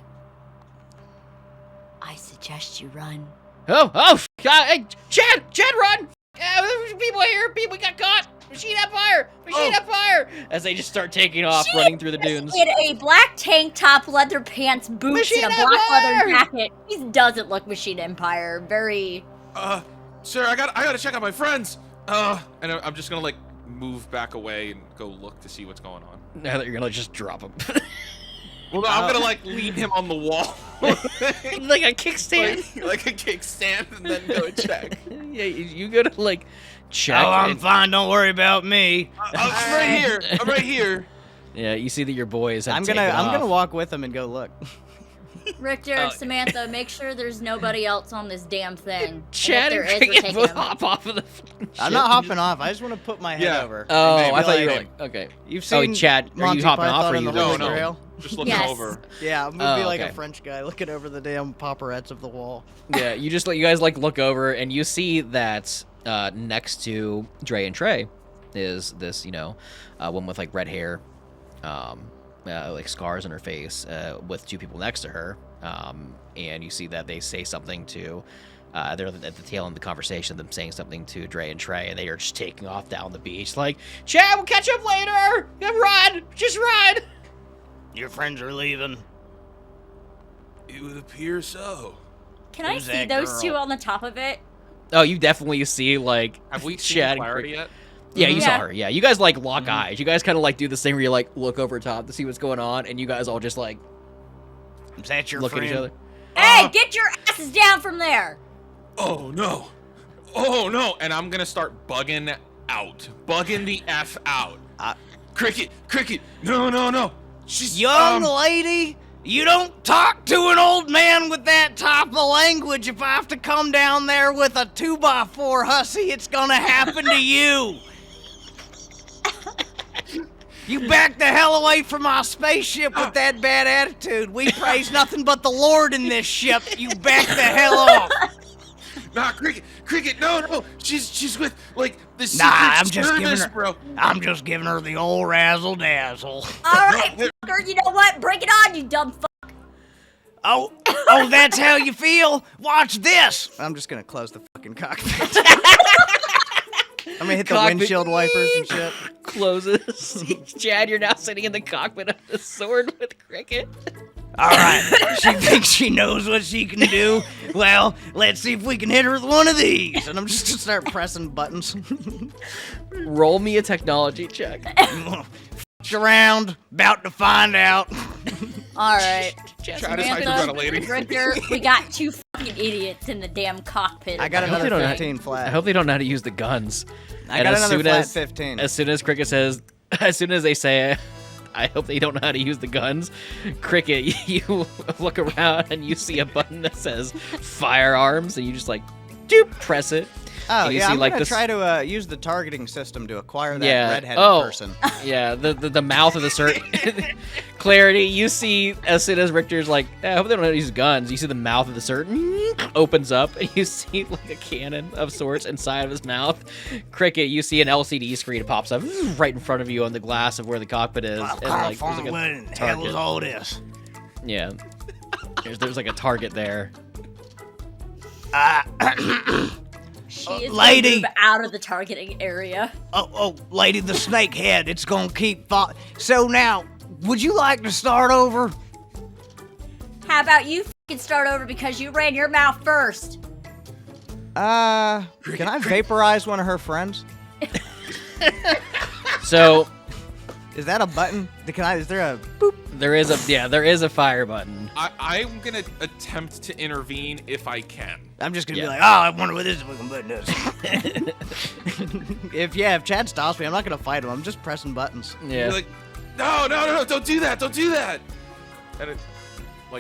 "I suggest you run." Oh, hey, Chad, run! There's people here. People got caught. Machine Empire! As they just start taking off, running through the dunes. In a black tank top, leather pants, boots, and a black leather jacket. He doesn't look Machine Empire. Very. Sir, I gotta check on my friends. And I'm just gonna like move back away and go look to see what's going on. Now that you're gonna just drop him. Well, no, I'm gonna like lean him on the wall. Like a kickstand? Like a kickstand and then go check. Yeah, you go to like check. Oh, I'm fine. Don't worry about me. I'm right here. Yeah, you see that your boys have I'm taken off. gonna walk with him and go look. Richter, Samantha, make sure there's nobody else on this damn thing. Chad and Cricket both hop off of the ship. I'm not hopping off. I just want to put my head over. Oh, I thought you were like, okay. You've seen Chad, are you hopping off or are you No. Just looking over. Yeah, I'm gonna be like a French guy looking over the damn paparettes of the wall. Yeah, you guys like look over and you see that next to Dre and Trey is this, woman with like red hair, like scars on her face, with two people next to her, and you see that they say something to, they're at the tail end of the conversation, them saying something to Dre and Trey, and they are just taking off down the beach, like, Chad, we'll catch up later, run, just run. Your friends are leaving. It would appear so. Can I see those two on the top of it? Oh, you definitely see, like, have we Chad seen Clarity yet? Yeah, you saw her. Yeah, you guys like lock eyes. You guys kind of like do this thing where you like look over top to see what's going on, and you guys all just like is that your look friend? at each other. Hey, get your asses down from there! Oh no! And I'm gonna start bugging the f out. Cricket, no! She's young lady. You don't talk to an old man with that type of language. If I have to come down there with a 2x4 hussy, it's gonna happen to you. You back the hell away from my spaceship with that bad attitude. We praise nothing but the Lord in this ship. You back the hell off. Nah, Cricket, no. She's with like the secret I'm just giving service, her, bro. I'm just giving her the old razzle dazzle. All right, fucker. You know what? Break it on, you dumb fuck. Oh, that's how you feel? Watch this. I'm just gonna close the fucking cockpit. I'm gonna hit the windshield wipers and shit. Closes. Chad, you're now sitting in the cockpit of the sword with Cricket. All right, she thinks she knows what she can do. Well, let's see if we can hit her with one of these. And I'm just gonna start pressing buttons. Roll me a technology check. Around, about to find out. All right. Try to hyperventilating. Richter, we got 2 fucking idiots in the damn cockpit. I got hope they another don't 15 flat. I hope they don't know how to use the guns. I got another flat 15. As soon as Cricket says, as soon as they say, I hope they don't know how to use the guns, Cricket, you look around and you see a button that says firearms, and you just like, doop, press it. Oh, and you yeah, see, I'm like, gonna this... try to use the targeting system to acquire that Yeah. redheaded Oh. person. Yeah, the mouth of the certain Clarity, you see as soon as Richter's like, I hope they don't know how to use guns, you see the mouth of the certain opens up and you see like a cannon of sorts inside of his mouth. Cricket, you see an LCD screen pops up right in front of you on the glass of where the cockpit is. What and like there's like the a hell target. is all this? Yeah. There's like a target there. She is lady. gonna move out of the targeting area. Oh, lady, the snake head. It's gonna keep. So now, would you like to start over? How about you fucking start over because you ran your mouth first? Can I vaporize one of her friends? So Is that a button? Is there a boop? there is a fire button. I'm gonna attempt to intervene if I can. I'm just gonna Yeah. be like, I wonder what this fucking button is. if Chad stops me, I'm not gonna fight him. I'm just pressing buttons. Yeah. You're like, no, don't do that, And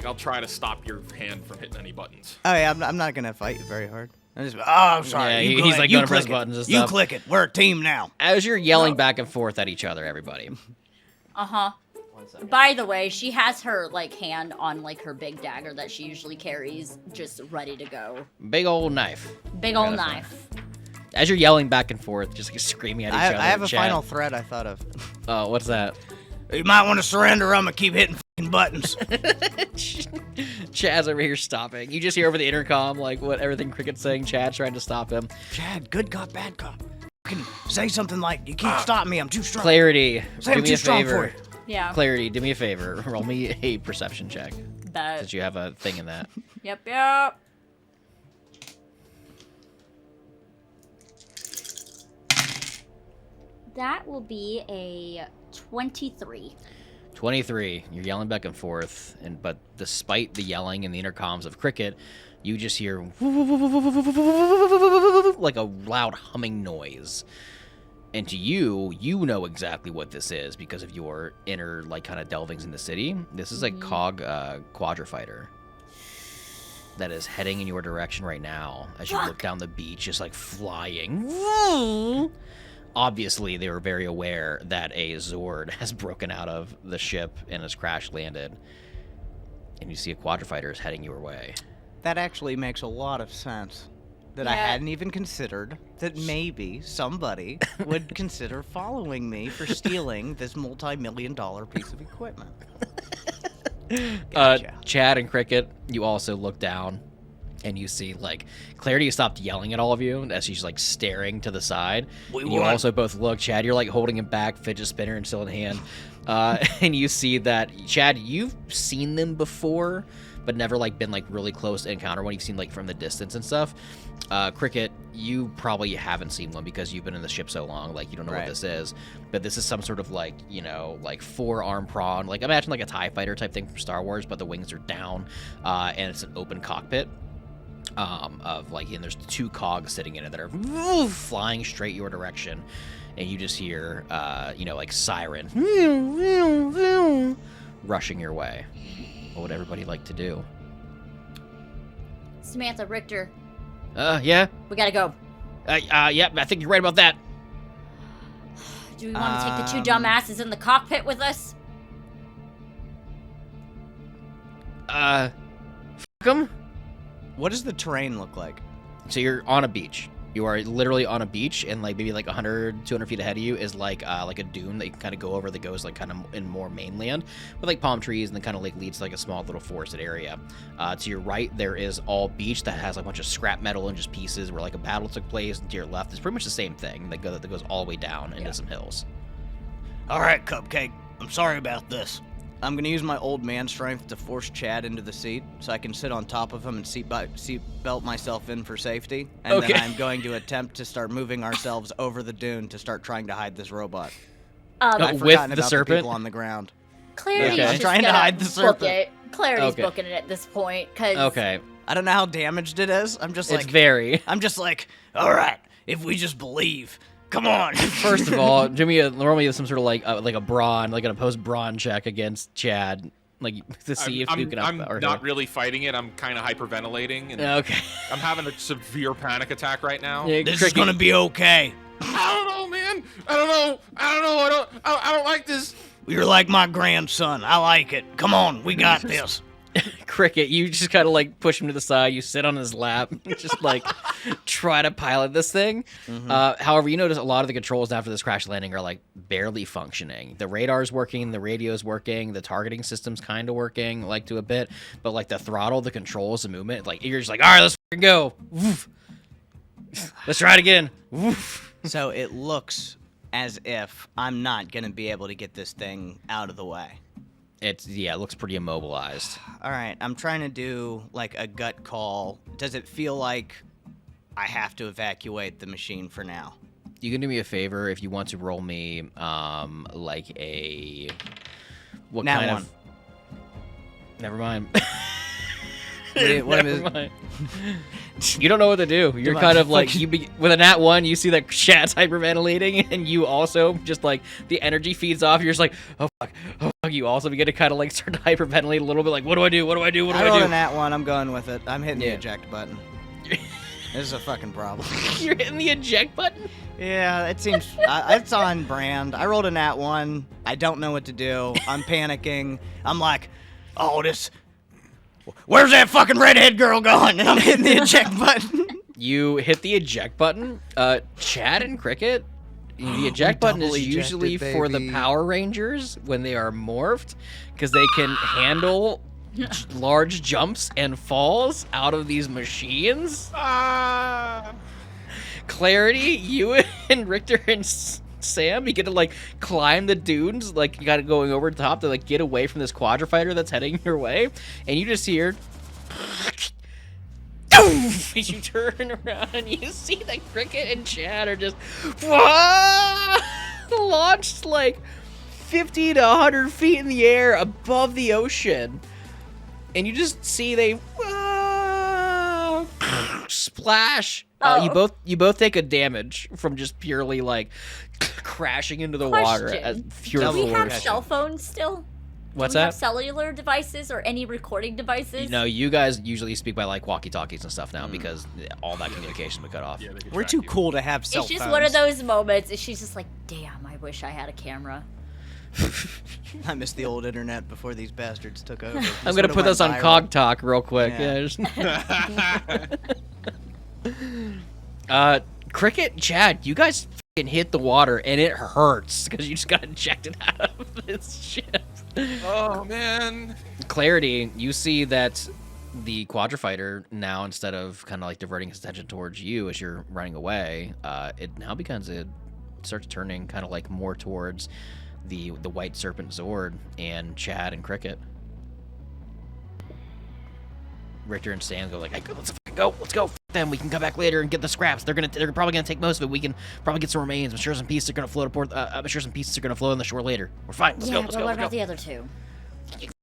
I'll try to stop your hand from hitting any buttons. Oh yeah, I'm not gonna fight you very hard. I'm sorry. Yeah, You go he's ahead. like You going to press click it. buttons and You stuff. click it. We're a team now. As you're yelling back and forth at each other, everybody. Uh-huh. By the way, she has her like hand on like her big dagger that she usually carries, just ready to go. Big old knife. Big old knife. As you're yelling back and forth, just like screaming at each other. I have in a chat. final threat I thought of. Oh, what's that? You might want to surrender. I'm gonna keep hitting fucking buttons. Chad's over here stopping. You just hear over the intercom like what everything Cricket's saying. Chad's trying to stop him. Chad, good cop, bad cop. Fucking say something like, "You can't stop me. I'm too strong." Clarity, Say do I'm me too a strong for favor. you. Yeah. Clarity, do me a favor. Roll me a perception check. That. Since you have a thing in that. Yep. That will be a 23. 23. You're yelling back and forth, but despite the yelling and the intercoms of Cricket, you just hear like a loud humming noise. And to you, you know exactly what this is because of your inner, like, kind of delvings in the city. This is a COG quadrifighter that is heading in your direction right now as you look down the beach, just like flying. Obviously, they were very aware that a Zord has broken out of the ship and has crash landed. And you see a quadrifighter is heading your way. That actually makes a lot of sense. That I Yeah. hadn't even considered that maybe somebody would consider following me for stealing this multi-million-dollar piece of equipment. Gotcha. Chad and Cricket, you also look down and you see, like, Clarity has stopped yelling at all of you as she's, like, staring to the side. And you also both look. Chad, you're, like, holding him back, fidget spinner and still in hand. And you see that, Chad, you've seen them before, but never, like, been, like, really close to encounter one. You've seen, like, from the distance and stuff. Cricket, you probably haven't seen one because you've been in the ship so long, like, you don't know what this is. But this is some sort of, like, you know, like, four-arm prawn. Like, imagine, like, a TIE fighter type thing from Star Wars, but the wings are down, and it's an open cockpit. Of, like, and there's two cogs sitting in it that are flying straight your direction. And you just hear, you know, like, siren rushing your way. What would everybody like to do? Samantha, Richter, Yeah? we gotta go. Yep, I think you're right about that. Do we want to take the two dumbasses in the cockpit with us? Fuck 'em? What does the terrain look like? So you're on a beach. You are literally on a beach, and like maybe like 100, 200 feet ahead of you is like a dune that you can kind of go over that goes like kind of in more mainland with like palm trees, and then kind of like leads to like a small little forested area. To your right, there is all beach that has like a bunch of scrap metal and just pieces where like a battle took place. And to your left, it's pretty much the same thing that goes all the way down into some hills. All right, Cupcake. I'm sorry about this. I'm gonna use my old man strength to force Chad into the seat so I can sit on top of him and seat belt myself in for safety. And then I'm going to attempt to start moving ourselves over the dune to start trying to hide this robot. I've with forgotten the about serpent? the people on the ground. Clarity's Okay. just I'm trying to gonna hide the book serpent. it. Clarity's Okay. booking it at this point, because Okay. I don't know how damaged it is. I'm just It's like, very. I'm just like, all right, if we just believe, come on. First of all, normally some sort of like a brawn, like an opposed brawn check against Chad, like to see if you can I'm outpower not him. really fighting it. I'm kind of hyperventilating, and Okay. I'm having a severe panic attack right now. Yeah, This is Cricket, gonna be okay. I don't know, man. I don't know. I don't like this. You're like my grandson. I like it. Come on, we got this. Cricket, you just kind of like push him to the side. You sit on his lap, just like try to pilot this thing. However, you notice a lot of the controls after this crash landing are like barely functioning. The radar's working, the radio's working, the targeting system's kind of working, like to a bit, but like the throttle, the controls, the movement, like you're just like, all right, let's fucking go. Woof. Let's try it again. Woof. So it looks as if I'm not gonna be able to get this thing out of the way. It looks pretty immobilized. All right, I'm trying to do like a gut call. Does it feel like I have to evacuate the machine for now? You can do me a favor if you want to roll me, like a what Nat kind one. of? Never mind. What Never mind. You don't know what to do. You're I kind of like fucking- with a nat 1. You see that Chad's hyperventilating, and you also just like the energy feeds off. You're just like, oh fuck. You also begin to kind of like start to hyperventilate a little bit. Like, what do I do? What do I do? What do I I rolled do? a nat one. I'm going with it. I'm hitting the Yeah. eject button. This is a fucking problem. You're hitting the eject button. Yeah, it seems it's on brand. I rolled a nat one. I don't know what to do. I'm panicking. I'm like, oh, this. Where's that fucking redhead girl going? And I'm hitting the eject button. You hit the eject button. Chad and Cricket. The eject button is double ejected, usually for the baby. Power Rangers when they are morphed, because they can handle large jumps and falls out of these machines. Clarity, you and Richter and Sam, you get to like climb the dunes, like you got to going over the top to like get away from this quadrifighter that's heading your way, and you just hear. As you turn around and you see that Cricket and Chad are just launched like 50 to 100 feet in the air above the ocean, and you just see they splash. You both take a damage from just purely like crashing into the water as pure Do we have force. cell phones still? What's Do we that? have cellular devices or any recording devices? No, you guys usually speak by like walkie-talkies and stuff now because all that communication was cut off. We're too cool to have cell It's just phones. one of those moments, and she's just like, damn, I wish I had a camera. I missed the old internet before these bastards took over. I'm gonna put this on Cog Talk real quick. Yeah. Cricket, Chad, you guys fucking hit the water and it hurts because you just got ejected out of this ship. Oh man. Clarity, you see that the quadrifighter now, instead of kind of like diverting his attention towards you as you're running away, it now starts turning kind of like more towards the white serpent Zord and Chad and Cricket. Richter and Sam go like, hey, let's fucking go, let's go. F them. We can come back later and get the scraps. They're probably gonna take most of it. We can probably get some remains. I'm sure some pieces are gonna float aboard. I'm sure some pieces are gonna float on the shore later. We're fine. Let's go. Let's go. What Let's about go. the other two?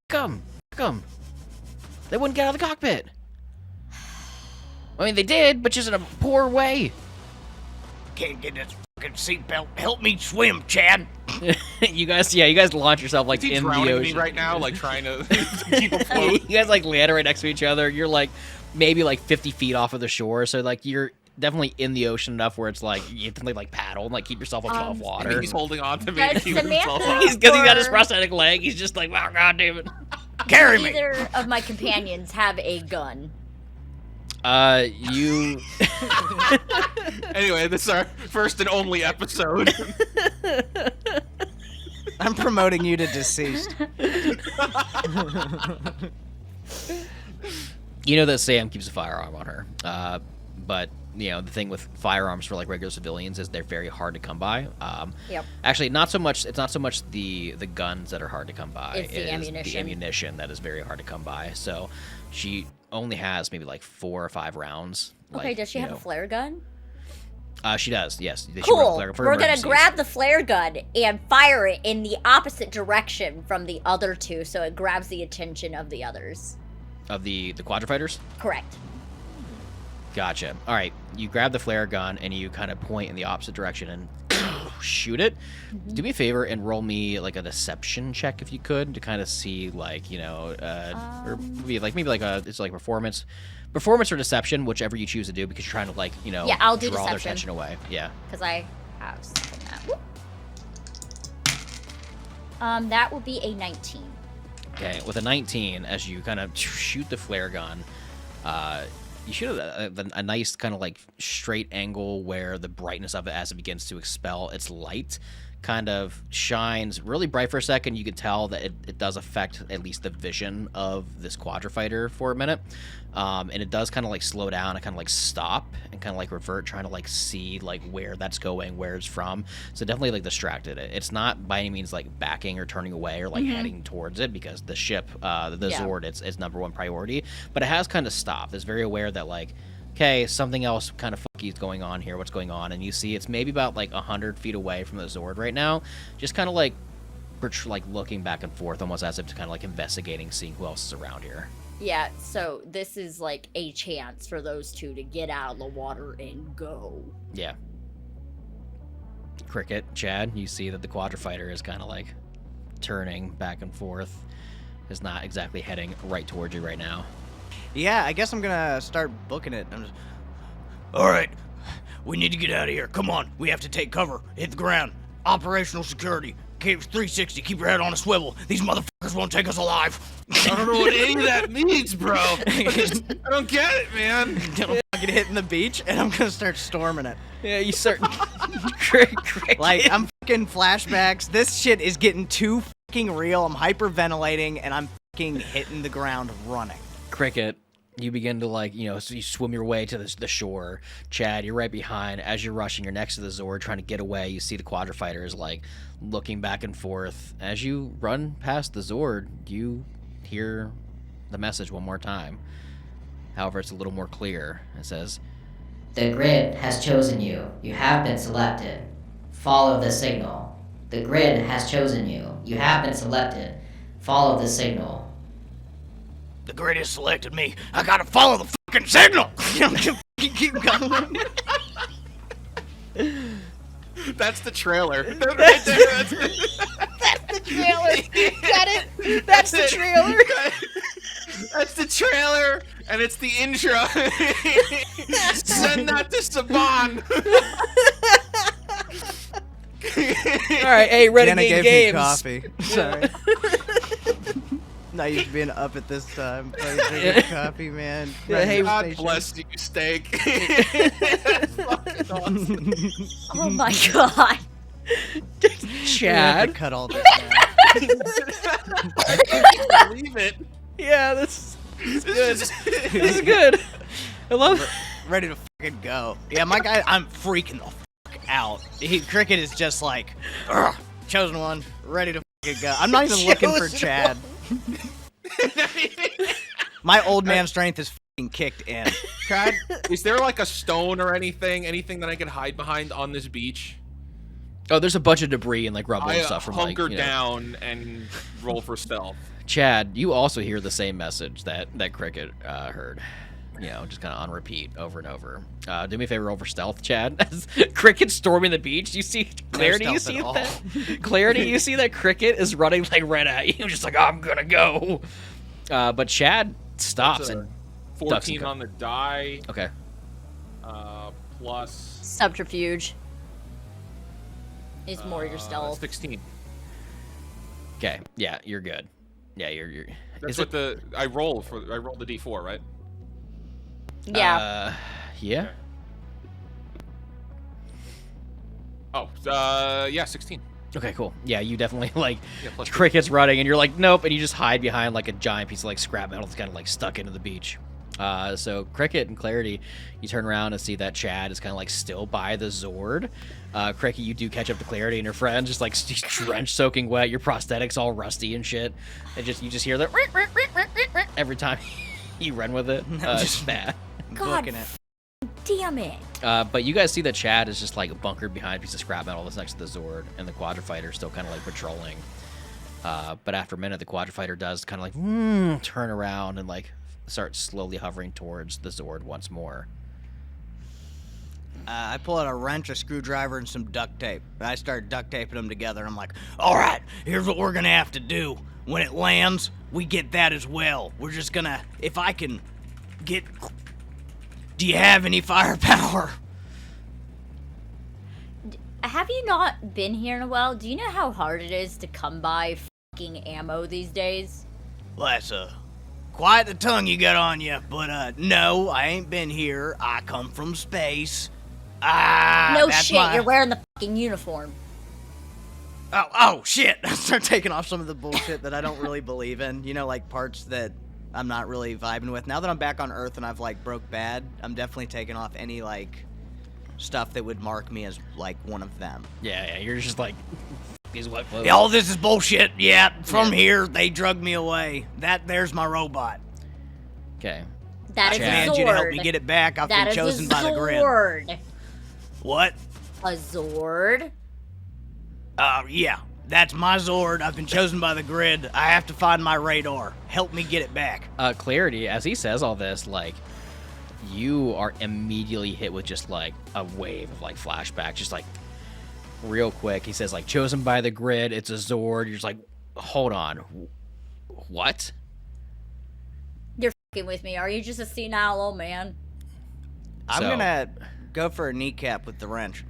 Come. They wouldn't get out of the cockpit. I mean, they did, but just in a poor way. Can't get this fucking seatbelt. Help me swim, Chad. you guys launch yourself like Is he in the drowning ocean. me right now, like trying to keep afloat? You guys like land right next to each other. You're like maybe like 50 feet off of the shore, so like you're definitely in the ocean enough where it's like you have to like paddle and like keep yourself above water. He's holding on to me. Does to keep himself Samantha- up. Because he's got his Or- prosthetic leg. He's just like, wow, god damn it. Carry me. Neither of my companions have a gun. You. Anyway, this is our first and only episode. I'm promoting you to deceased. You know that Sam keeps a firearm on her, but the thing with firearms for like regular civilians is they're very hard to come by. Yep. Actually, not so much. It's not so much the guns that are hard to come by. It's the ammunition. The ammunition that is very hard to come by. So she only has maybe like 4 or 5 rounds. Okay, does she have a flare gun? She does, yes. Cool. We're going to grab the flare gun and fire it in the opposite direction from the other 2 so it grabs the attention of the others. Of the quadrifighters? Correct. Gotcha. All right, you grab the flare gun and you kind of point in the opposite direction and shoot it. Do me a favor and roll me like a deception check if you could to kind of see like, or maybe like it's like performance or deception, whichever you choose to do, because you're trying to like, yeah, I'll do draw deception. their attention away. Yeah. Because I have something that. That would be a 19. Okay, with a 19, as you kind of shoot the flare gun, you shoot a nice kind of like straight angle where the brightness of it as it begins to expel its light kind of shines really bright for a second. You can tell that it does affect at least the vision of this quadrifighter for a minute. And it does kind of like slow down and kind of like stop and kind of like revert, trying to like see like where that's going, where it's from. So definitely like distracted it. It's not by any means like backing or turning away or like heading towards it, because the ship, the Zord, it's #1 priority. But it has kind of stopped. It's very aware that like, okay, something else kind of funky is going on here. What's going on? And you see it's maybe about like 100 feet away from the Zord right now, just kind of like looking back and forth, almost as if to kind of like investigating, seeing who else is around here. Yeah, so this is like a chance for those 2 to get out of the water and go. Yeah. Cricket, Chad, you see that the quadrifighter is kind of like turning back and forth, is not exactly heading right towards you right now. Yeah, I guess I'm gonna start booking it. All right, we need to get out of here. Come on, we have to take cover. Hit the ground. Operational security. Keep 360. Keep your head on a swivel. These motherfuckers won't take us alive. I don't know what any of that means, bro. I don't get it, man. Gonna fucking hit in the beach, and I'm gonna start storming it. Yeah, you start. Like, I'm fucking flashbacks. This shit is getting too fucking real. I'm hyperventilating, and I'm fucking hitting the ground running. Cricket, you begin to like, so you swim your way to the shore. Chad, you're right behind. As you're rushing, you're next to the Zord trying to get away. You see the quadrifighter is like looking back and forth. As you run past the Zord, you hear the message one more time. However, it's a little more clear. It says, The grid has chosen you. You have been selected. Follow the signal. The grid has chosen you. You have been selected. Follow the signal. The grid has selected me. I gotta follow the fucking signal. Keep going. That's the trailer. Right there. That's The trailer! Got it? That's the trailer! That's the trailer, and it's the intro. Send that to Saban. all right, hey, Renegade Games. Coffee. Sorry. Not used to being up at this time. Drinking coffee, man. Yeah, hey, God bless you, steak. Awesome. Oh my god. Chad. Cut all this. I can't believe it. Yeah, this is good. This is good. I love it. Ready to fucking go. Yeah, my guy, I'm freaking the fuck out. Cricket is just like, chosen one, ready to fucking go. I'm not even looking for Chad. My old man strength is fucking kicked in. Chad, is there like a stone or anything that I can hide behind on this beach? Oh, there's a bunch of debris and like rubble and stuff from like, hunker down and roll for stealth. Chad, you also hear the same message that Cricket heard. Just kind of on repeat over and over. Do me a favor, roll for stealth, Chad. As Cricket storming the beach, you see Clarity. You see that Clarity. You see that Cricket is running like right at you, just like I'm gonna go. But Chad stops and 14 on the die. Okay. Plus Subterfuge. Is more your stealth. 16. Okay. Yeah, you're good. Yeah, you're. That's what I roll the D4, right? Yeah. Yeah. Okay. Yeah, 16. Okay, cool. Yeah, you definitely like plus Cricket's running, and you're like, nope, and you just hide behind like a giant piece of like scrap metal that's kind of like stuck into the beach. So Cricket and Clarity, you turn around and see that Chad is kind of like still by the Zord. Cricket, you do catch up to Clarity and her friend, just like drenched, soaking wet. Your prosthetics all rusty and shit. And you just hear that every time you run with it. It's bad. God damn it. But you guys see that Chad is just like bunkered behind a piece of scrap metal that's next to the Zord, and the Quadrifighter is still kind of like patrolling. But after a minute, the Quadrifighter does kind of like turn around and like start slowly hovering towards the Zord once more. I pull out a wrench, a screwdriver, and some duct tape. I start duct taping them together. I'm like, all right, here's what we're going to have to do. When it lands, we get that as well. We're just going to, if I can get... Do you have any firepower? Have you not been here in a while? Do you know how hard it is to come by fucking ammo these days? Well, that's quite the tongue you got on you, but no, I ain't been here. I come from space. No shit, you're wearing the fucking uniform. Oh shit! I start taking off some of the bullshit that I don't really believe in. You know, like parts that I'm not really vibing with. Now that I'm back on Earth and I've like broke bad, I'm definitely taking off any like stuff that would mark me as like one of them. Yeah, you're just like these wet clothes. Yeah, all this is bullshit. Yeah, from here they drugged me away. There's my robot. Okay. That is a I Zord. need you to help me get it back. I've been chosen by the grid. What? A Zord? Yeah. That's my Zord. I've been chosen by the grid. I have to find my radar. Help me get it back. Clarity, as he says all this, like, you are immediately hit with just, like, a wave of, like, flashback. Just, like, real quick. He says, like, chosen by the grid. It's a Zord. You're just like, hold on. What? You're fucking with me. Are you just a senile old man? I'm gonna go for a kneecap with the wrench.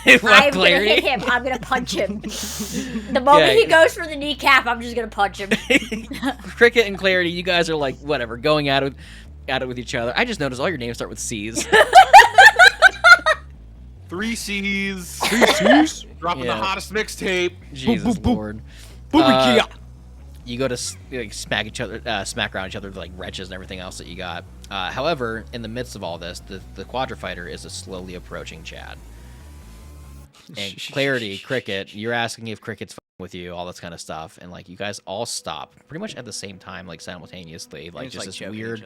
I'm gonna hit him. I'm gonna punch him. The moment he goes for the kneecap, I'm just gonna punch him. Cricket and Clarity, you guys are like whatever, going at it with each other. I just noticed all your names start with C's. 3 C's. 3 C's. Dropping the hottest mixtape. Jesus Lord. You go to like, smack around each other with like wrenches and everything else that you got. However, in the midst of all this, the Quadrifighter is slowly approaching Chad. And Clarity, Cricket, you're asking if Cricket's with you, all this kind of stuff, and like you guys all stop pretty much at the same time, like simultaneously, like just this weird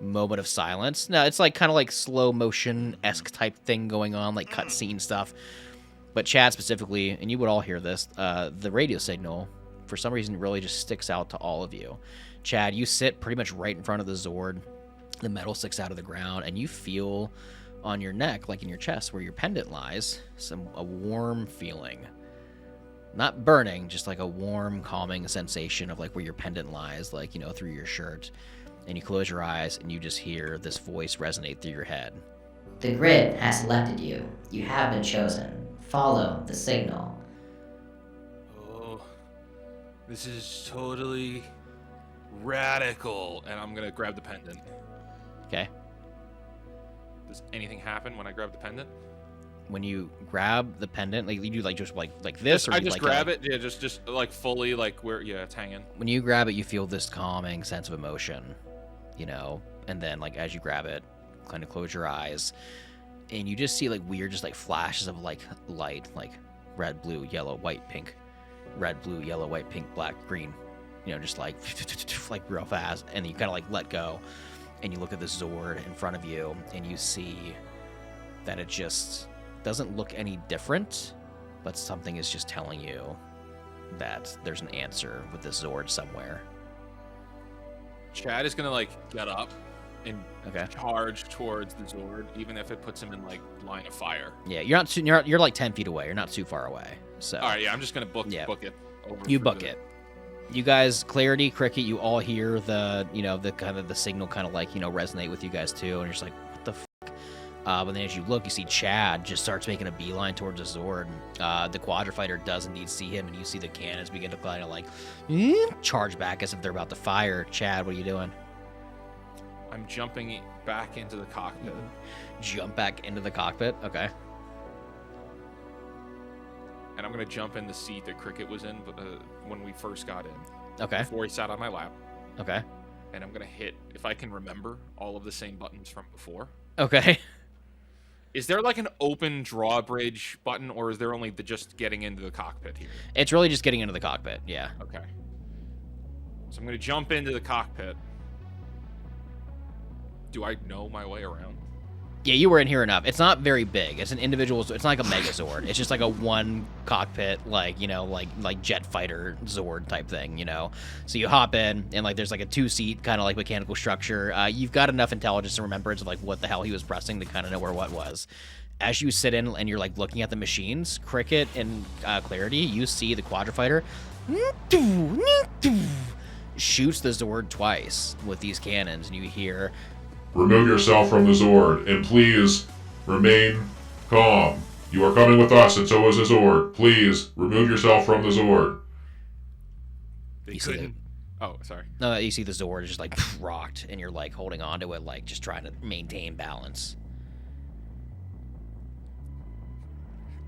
moment of silence. No, it's like kind of like slow motion-esque type thing going on, like cutscene stuff. But Chad specifically, and you would all hear this, the radio signal for some reason really just sticks out to all of you. Chad, you sit pretty much right in front of the Zord. The metal sticks out of the ground, and you feel on your neck, like in your chest where your pendant lies, a warm feeling. Not burning, just like a warm, calming sensation of like where your pendant lies, like, you know, through your shirt. And you close your eyes and you just hear this voice resonate through your head. The grid has selected you. You have been chosen. Follow the signal. Oh, this is totally radical. And I'm gonna grab the pendant. Okay. Does anything happen when I grab the pendant? When you grab the pendant, like you do like just like this, or I you, just like, grab it, yeah, just like fully like where, yeah, it's hanging. When you grab it, you feel this calming sense of emotion, you know, and then like as you grab it, kind of close your eyes, and you just see like weird, just like flashes of like light, like red, blue, yellow, white, pink, red, blue, yellow, white, pink, black, green, you know, just like real fast, and then you kind of like let go. And you look at the Zord in front of you, and you see that it just doesn't look any different, but something is just telling you that there's an answer with this Zord somewhere. Chad is gonna like get up and Okay. charge towards the Zord, even if it puts him in like line of fire. Yeah, you're like 10 feet away. You're not too far away. So. All right, yeah, I'm just gonna book it. Over You book it. You guys, Clarity, Cricket, you all hear the, you know, the kind of the signal kind of like, you know, resonate with you guys too, and you're just like, what the fuck? But then as you look, you see Chad just starts making a beeline towards the Zord. The Quadrifighter does indeed see him, and you see the cannons begin to kind of like charge back as if they're about to fire. Chad, what are you doing? I'm jumping back into the cockpit. Jump back into the cockpit? Okay. And I'm gonna jump in the seat that Cricket was in when we first got in. Okay. Before he sat on my lap. Okay. And I'm gonna hit if I can remember all of the same buttons from before. Okay. Is there like an open drawbridge button, or is there only the just getting into the cockpit here? It's really just getting into the cockpit, yeah. Okay. So I'm going to jump into the cockpit. Do I know my way around? Yeah, you were in here enough. It's not very big. It's an individual. It's not like a Megazord. It's just like a one cockpit, like, you know, like jet fighter Zord type thing, you know. So you hop in, and like there's like a 2-seat kind of like mechanical structure. You've got enough intelligence and remembrance of like what the hell he was pressing to kind of know where what was. As you sit in and you're like looking at the machines, Cricket and Clarity, you see the quadrifighter shoots the Zord twice with these cannons, and you hear, Remove yourself from the Zord, and please remain calm. You are coming with us, and so is the Zord. Please remove yourself from the Zord. They You see couldn't. Oh, sorry. no, you see the Zord is just like rocked, and you're like holding on to it, like just trying to maintain balance.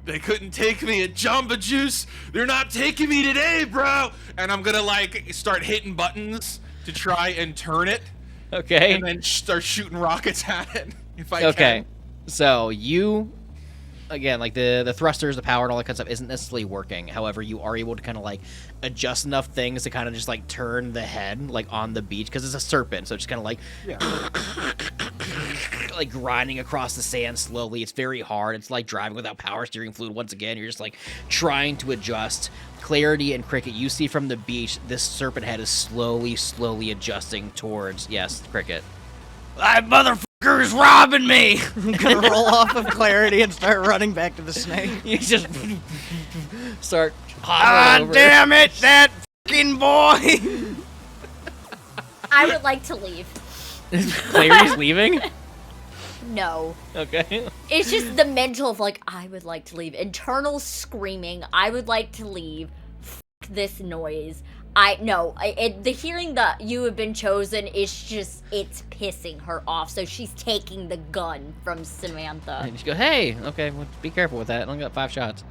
They couldn't take me at Jamba Juice. They're not taking me today, bro. And I'm gonna like start hitting buttons to try and turn it. Okay. And then start shooting rockets at it if I Okay. can. So you, again, like the thrusters, the power, and all that kind of stuff isn't necessarily working. However, you are able to kind of like adjust enough things to kind of just like turn the head like on the beach, because it's a serpent, so it's just kind of like like grinding across the sand slowly. It's very hard. It's like driving without power steering fluid once again. You're just like trying to adjust. Clarity and Cricket, you see from the beach, this serpent head is slowly adjusting towards, yes, Cricket. That motherfucker is robbing me! I'm gonna roll off of Clarity and start running back to the snake. You just start Ah, hovering over. damn it! That fucking boy! I would like to leave. Clary's leaving? No. Okay. It's just the mental of like, I would like to leave. Internal screaming, I would like to leave. F this noise. The hearing that you have been chosen is just, it's pissing her off. So she's taking the gun from Samantha. And she goes, hey, okay, well, be careful with that. I only got 5 shots.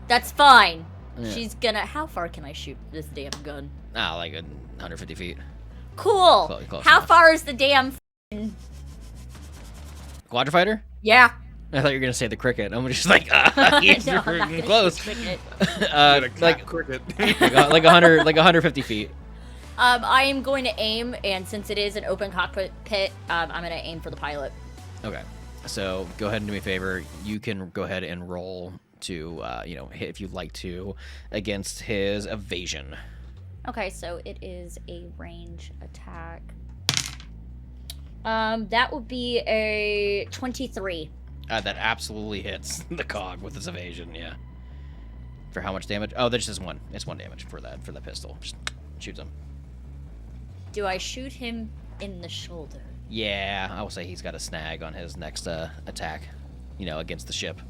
That's fine. Yeah. She's gonna, how far can I shoot this damn gun? Ah, like 150 feet. Cool. Close How enough. far is the damn Quadrifighter? Yeah. I thought you were going to say the Cricket. I'm just like, he's No, I'm not freaking gonna close. shoot Cricket. Like Cricket. like 150 feet. I am going to aim, and since it is an open cockpit pit, I'm going to aim for the pilot. Okay. So go ahead and do me a favor. You can go ahead and roll to, hit if you'd like to, against his evasion. Okay, so it is a range attack. That would be a 23. That absolutely hits the cog with his evasion, yeah. For how much damage? Oh, there's just one. It's 1 damage for that pistol. Just shoots him. Do I shoot him in the shoulder? Yeah, I will say he's got a snag on his next attack, against the ship.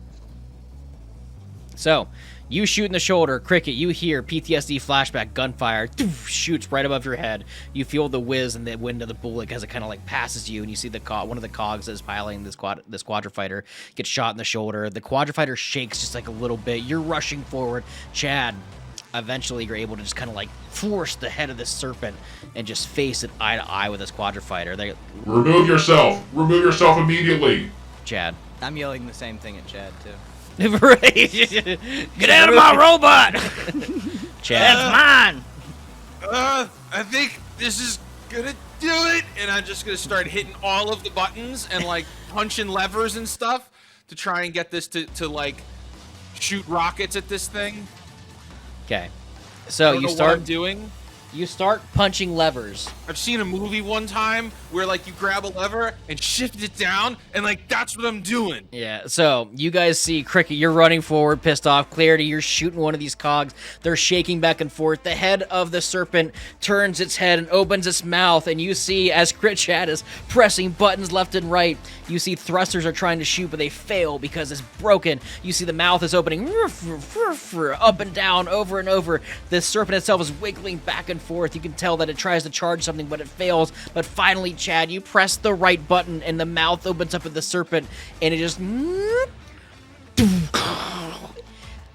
So, you shoot in the shoulder. Cricket, you hear PTSD flashback, gunfire, shoots right above your head. You feel the whiz and the wind of the bullet as it kind of like passes you, and you see one of the cogs that is piloting this quadrifighter gets shot in the shoulder. The quadrifighter shakes just like a little bit. You're rushing forward. Chad, eventually you're able to just kind of like force the head of this serpent and just face it eye to eye with this quadrifighter. Remove yourself! Remove yourself immediately! Chad. I'm yelling the same thing at Chad, too. Right. Get out of my robot! Chad. That's mine! I think this is gonna do it, and I'm just gonna start hitting all of the buttons and like punching levers and stuff to try and get this to like shoot rockets at this thing. Okay. So I don't know what I'm doing. You start punching levers. I've seen a movie one time where like you grab a lever and shift it down, and like that's what I'm doing. Yeah, so you guys see Cricket, you're running forward, pissed off. Clarity, you're shooting one of these cogs. They're shaking back and forth. The head of the serpent turns its head and opens its mouth, and you see as Chat is pressing buttons left and right, you see thrusters are trying to shoot, but they fail because it's broken. You see the mouth is opening up and down over and over. The serpent itself is wiggling back and forth. You can tell that it tries to charge something, but it fails. But finally, Chad, you press the right button, and the mouth opens up at the serpent, and it just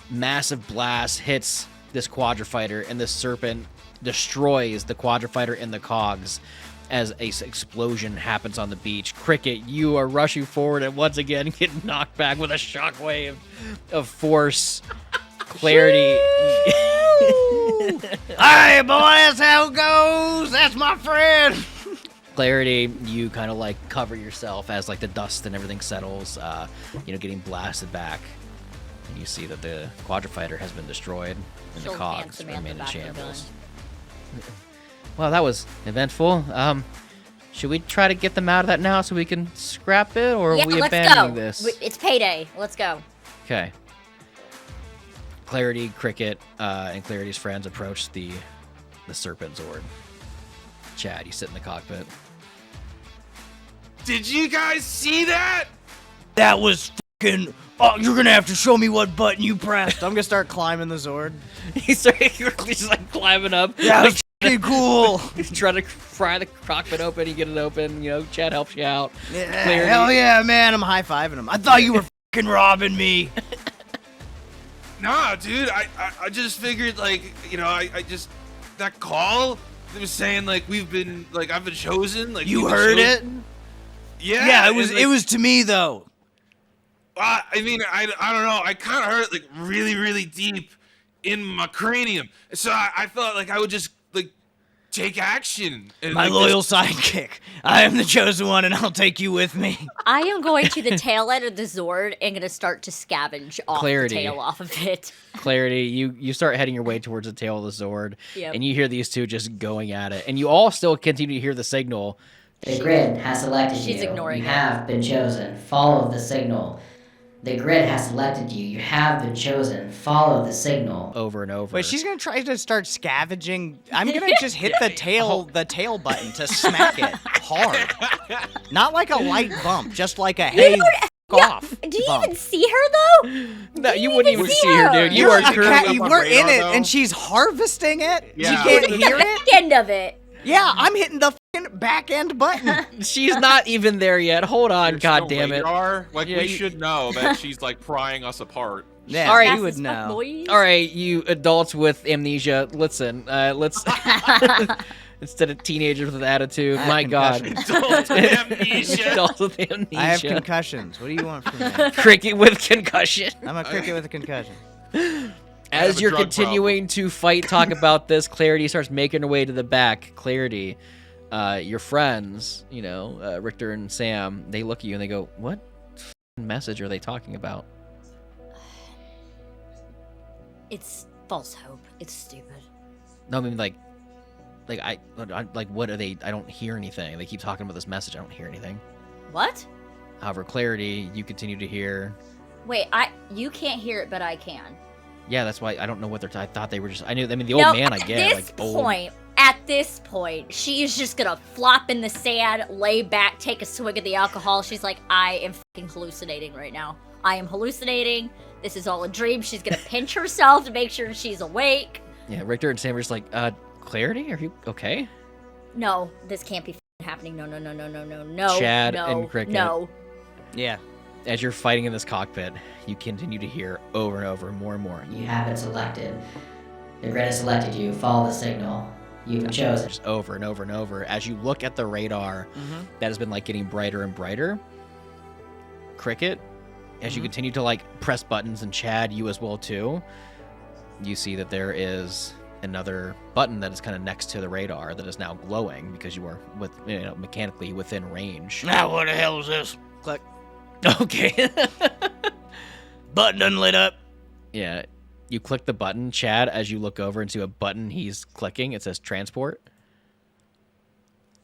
massive blast hits this quadrifighter, and the serpent destroys the quadrifighter and the cogs. as a explosion happens on the beach. Cricket, you are rushing forward and once again get knocked back with a shockwave of force. Clarity. Hey, boy, that's how it goes. That's my friend. Clarity, you kind of like cover yourself as like the dust and everything settles, getting blasted back. And you see that the quadrifighter has been destroyed and the She'll cogs hand Samantha remain in back the shambles. gun. Well, that was eventful. Should we try to get them out of that now so we can scrap it, or Yeah, are we let's abandoning go. this? It's payday. Let's go. Okay. Clarity, Cricket, and Clarity's friends approach the Serpent Zord. Chad, you sit in the cockpit. Did you guys see that? That was fucking. Oh, you're gonna have to show me what button you pressed. I'm gonna start climbing the Zord. He's just like climbing up. That was fucking cool. He's trying to pry the cockpit open. You get it open. Chad helps you out. Yeah, Clarity. hell yeah, man. I'm high-fiving him. I thought you were fucking robbing me. Nah, dude. I just figured I just that call. It was saying like I've been chosen. Like You we've been heard it? chosen. Yeah. Yeah, it and, was. like, It was to me though. I mean, I don't know. I kind of heard it like really, really deep in my cranium. So I thought like I would just like take action. And, My like, loyal just- sidekick. I am the chosen one, and I'll take you with me. I am going to the tail end of the Zord and gonna start to scavenge off Clarity. the tail off of it. Clarity, you start heading your way towards the tail of the Zord, Yep. and you hear these two just going at it, and you all still continue to hear the signal. The grid has selected you. She's ignoring You it. have been chosen. Follow the signal. The grid has selected you. You have been chosen. Follow the signal. Over and over. Wait, she's gonna try to start scavenging. I'm gonna just hit the tail button to smack it hard. Not like a light bump, just like a hey, f off. Do you bump. even see her though? No, you wouldn't even see her, dude. You You're are a currently cat, up on we're in radar, it, though. and she's harvesting it. Yeah. You can't hear it. The end of it. Yeah, I'm hitting the fucking back end button. She's not even there yet. Hold on, There's god no damn it. radar. Like Yeah, we you- should know that she's like prying us apart. Yeah, All right, you Fast would as fuck, know. boys. All right, you adults with amnesia, listen. Let's instead of teenagers with attitude. I have My God. concussions. Adults with amnesia. Adults with amnesia. I have concussions. What do you want from me? Cricket with concussion. I'm a cricket with a concussion. As have a you're drug continuing to talk about this, Clarity starts making her way to the back. Clarity, your friends, Richter and Sam, they look at you and they go, "What message are they talking about?" It's false hope. It's stupid. No, I mean like what are they? I don't hear anything. They keep talking about this message. I don't hear anything. What? However, Clarity, you continue to hear. Wait, you can't hear it, but I can. Yeah, that's why I don't know what they're. I thought they were just. I mean, the old man. I get At this point, she's just gonna flop in the sand, lay back, take a swig of the alcohol. She's like, I am fucking hallucinating right now. I am hallucinating. This is all a dream. She's gonna pinch herself to make sure she's awake. Yeah, Richter and Sam are just like, Clarity, are you okay? No, this can't be happening. No. Chad no, and Cricket. No. Yeah. As you're fighting in this cockpit, you continue to hear over and over, more and more. You have been selected. The grid has selected you. Follow the signal. You've been chosen. Just over and over and over. As you look at the radar, that has been like getting brighter and brighter. Cricket, as you continue to like press buttons, and Chad, you as well too, you see that there is another button that is kind of next to the radar that is now glowing because you are mechanically within range. Now what the hell is this? Click. Okay. Button done lit up. Yeah. You click the button, Chad, as you look over into a button he's clicking. It says transport.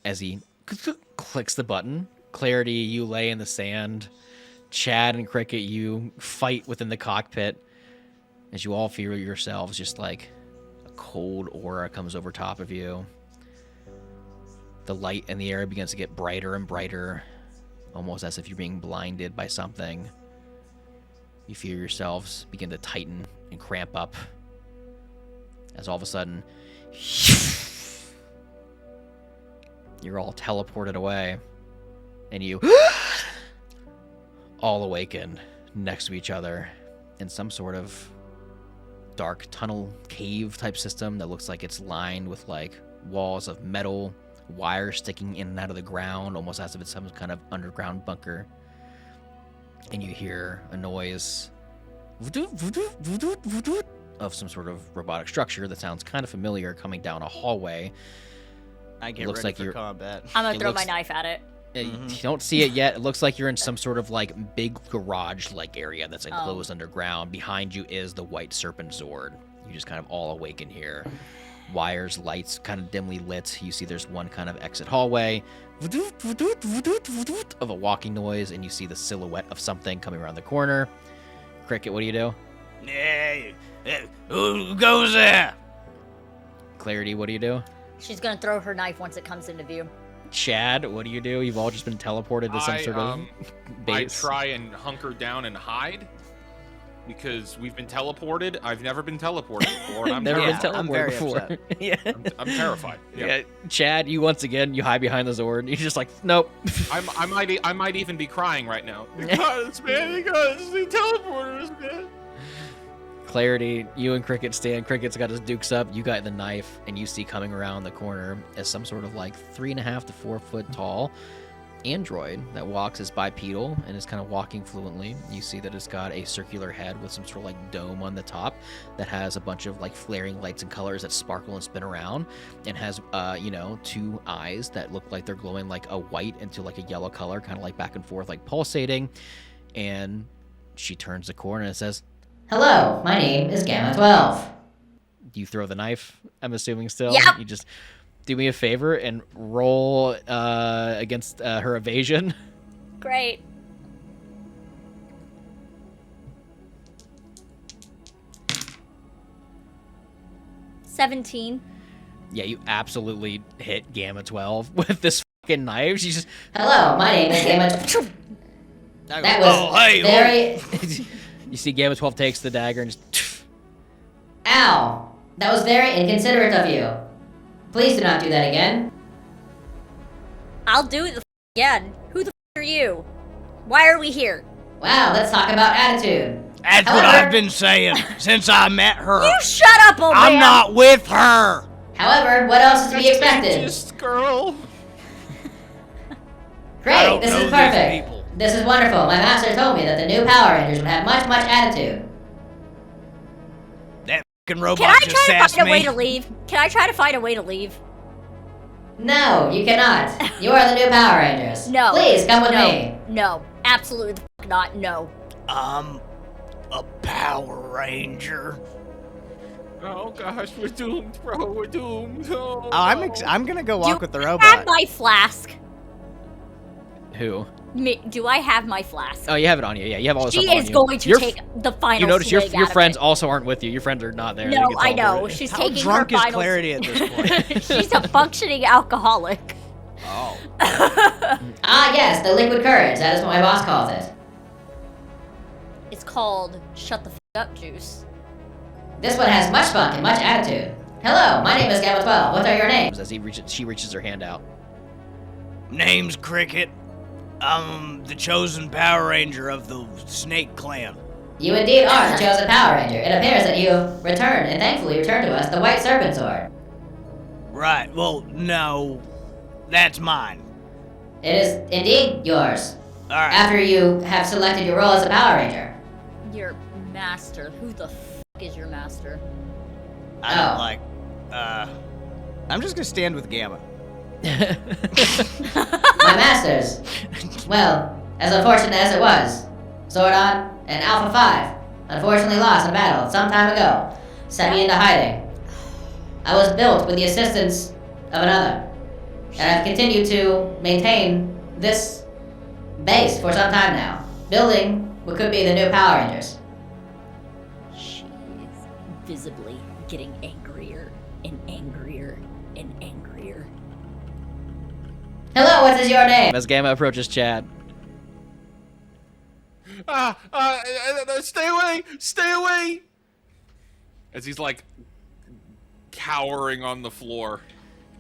As he clicks the button, Clarity, you lay in the sand. Chad and Cricket, you fight within the cockpit. As you all feel yourselves, just like a cold aura comes over top of you. The light in the air begins to get brighter and brighter, almost as if you're being blinded by something. You feel yourselves begin to tighten and cramp up. As all of a sudden, you're all teleported away. And you all awaken next to each other in some sort of dark tunnel cave type system that looks like it's lined with like walls of metal wires sticking in and out of the ground, almost as if it's some kind of underground bunker. And you hear a noise of some sort of robotic structure that sounds kind of familiar coming down a hallway. I get looks ready like for you're- combat. I'm gonna It throw my looks- knife at it. You don't see it yet. It looks like you're in some sort of like big garage-like area that's enclosed underground. Behind you is the White Serpent Zord. You just kind of all awaken here. Wires, lights, kind of dimly lit. You see there's one kind of exit hallway of a walking noise, and you see the silhouette of something coming around the corner. Cricket, what do you do? Yeah, who goes there? Clarity, what do you do? She's gonna throw her knife once it comes into view. Chad, what do you do? You've all just been teleported to some sort of I base. try and hunker down and hide because we've been teleported. I've never been teleported before. And I'm Never been terrified. I'm teleported very before. upset. Yeah. I'm terrified. Yeah. Chad, you once again, you hide behind the Zord. You're just like, nope. I might even be crying right now. Because, man, because they teleported us, man. Clarity, you and Cricket stand. Cricket's got his dukes up. You got the knife, and you see coming around the corner as some sort of like 3.5 to 4 foot tall android that walks as bipedal and is kind of walking fluently. You see that it's got a circular head with some sort of like dome on the top that has a bunch of like flaring lights and colors that sparkle and spin around, and has 2 eyes that look like they're glowing like a white into like a yellow color, kind of like back and forth, like pulsating. And she turns the corner and says, Hello, my name is Gamma 12. "Do you throw the knife?" I'm assuming still. Yep. You just do me a favor and roll against her evasion. Great. $17. Yeah, you absolutely hit Gamma 12 with this fucking knife. She's just Hello, my name is Gamma 12. That was Oh, hey, very... you see Gamma 12 takes the dagger and just Ow! That was very inconsiderate of you. Please do not do that again. I'll do it again. Who the are you? Why are we here? Wow, let's talk about attitude. That's what However- I've been saying since I met her. You shut up, old I'm man! not with her. However, what else is to be expected? Just girl. I Great, don't this know is these perfect. people. This is wonderful. My master told me that the new Power Rangers would have much attitude. That fucking robot Can I just try to sassed find a way me. to leave? Can I try to find a way to leave? No, you cannot. You are the new Power Rangers. No. Please, come with no, me. No. Absolutely the fuck not. No. I'm a Power Ranger. Oh gosh, we're doomed, bro. We're doomed. Oh, I'm gonna go walk Do with the I robot. have my flask? who? Do I have my flask? Oh, you have it on you. Yeah, you have all this She stuff on is you. going to Your- take the final You notice your swig your out of friends it. also aren't with you. Your friends are not there. They No, get I know. teleported. She's How taking drunk her is final... Clarity at this point? She's a functioning alcoholic. Oh. Ah, yes, the liquid courage. That is what my boss calls it. It's called Shut the F Up Juice. This one has much spunk and much attitude. Hello, my name is Gamma 12. What are your names? As she reaches her hand out. Name's Cricket. I'm the chosen Power Ranger of the Snake Clan. You indeed are the chosen Power Ranger. It appears that you returned, and thankfully returned to us, the White Serpent Sword. Right, well, no. That's mine. It is indeed yours. Alright. After you have selected your role as a Power Ranger. Your master. Who the f is your master? I don't Oh. like, I'm just gonna stand with Gamma. My masters. Well, as unfortunate as it was, Zordon and Alpha 5 unfortunately lost in battle some time ago, sent me into hiding. I was built with the assistance of another, and I've continued to maintain this base for some time now, building what could be the new Power Rangers. She is visibly getting angrier and angrier and angrier. Hello, what is your name? As Gamma approaches Chad. Stay away! Stay away! As he's like cowering on the floor.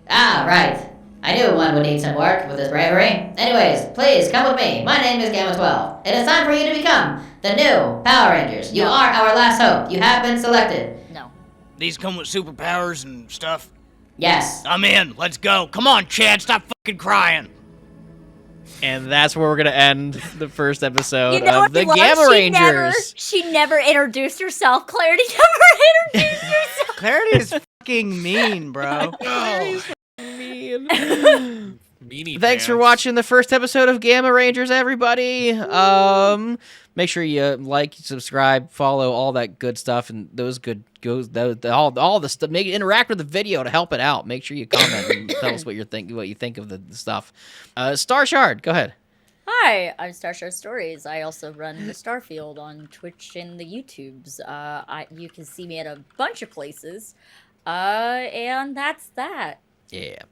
Ah, right. I knew one would need some work with his bravery. Anyways, please come with me. My name is Gamma 12. It is time for you to become the new Power Rangers. You are our last hope. You have been selected. No. these come with superpowers and stuff. Yes. I'm in. Let's go. Come on, Chad. Stop fucking crying. And that's where we're gonna end the first episode You know of what the it was? Gamma Rangers. She never introduced herself. Clarity never introduced herself. Clarity is fucking mean, bro. Meanie Thanks for pants. watching the first episode of Gamma Rangers, everybody. Make sure you like, subscribe, follow, all that good stuff, and those good goes all the stuff. Make interact with the video to help it out. Make sure you comment and tell us what you think of the stuff. Stashard, go ahead. Hi, I'm Stashard.stories. I also run the Starfield on Twitch and the YouTubes. You can see me at a bunch of places. And that's that. Yeah.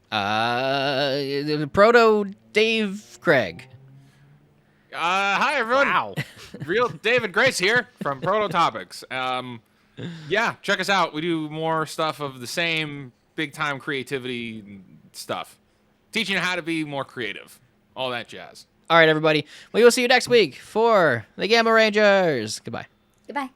Proto Dave Craig. Hi everyone. Wow. Real David Grace here from Prototopics. Yeah, check us out. We do more stuff of the same big time creativity stuff. Teaching you how to be more creative. All that jazz. All right, everybody. We will see you next week for the Gamma Rangers. Goodbye. Goodbye.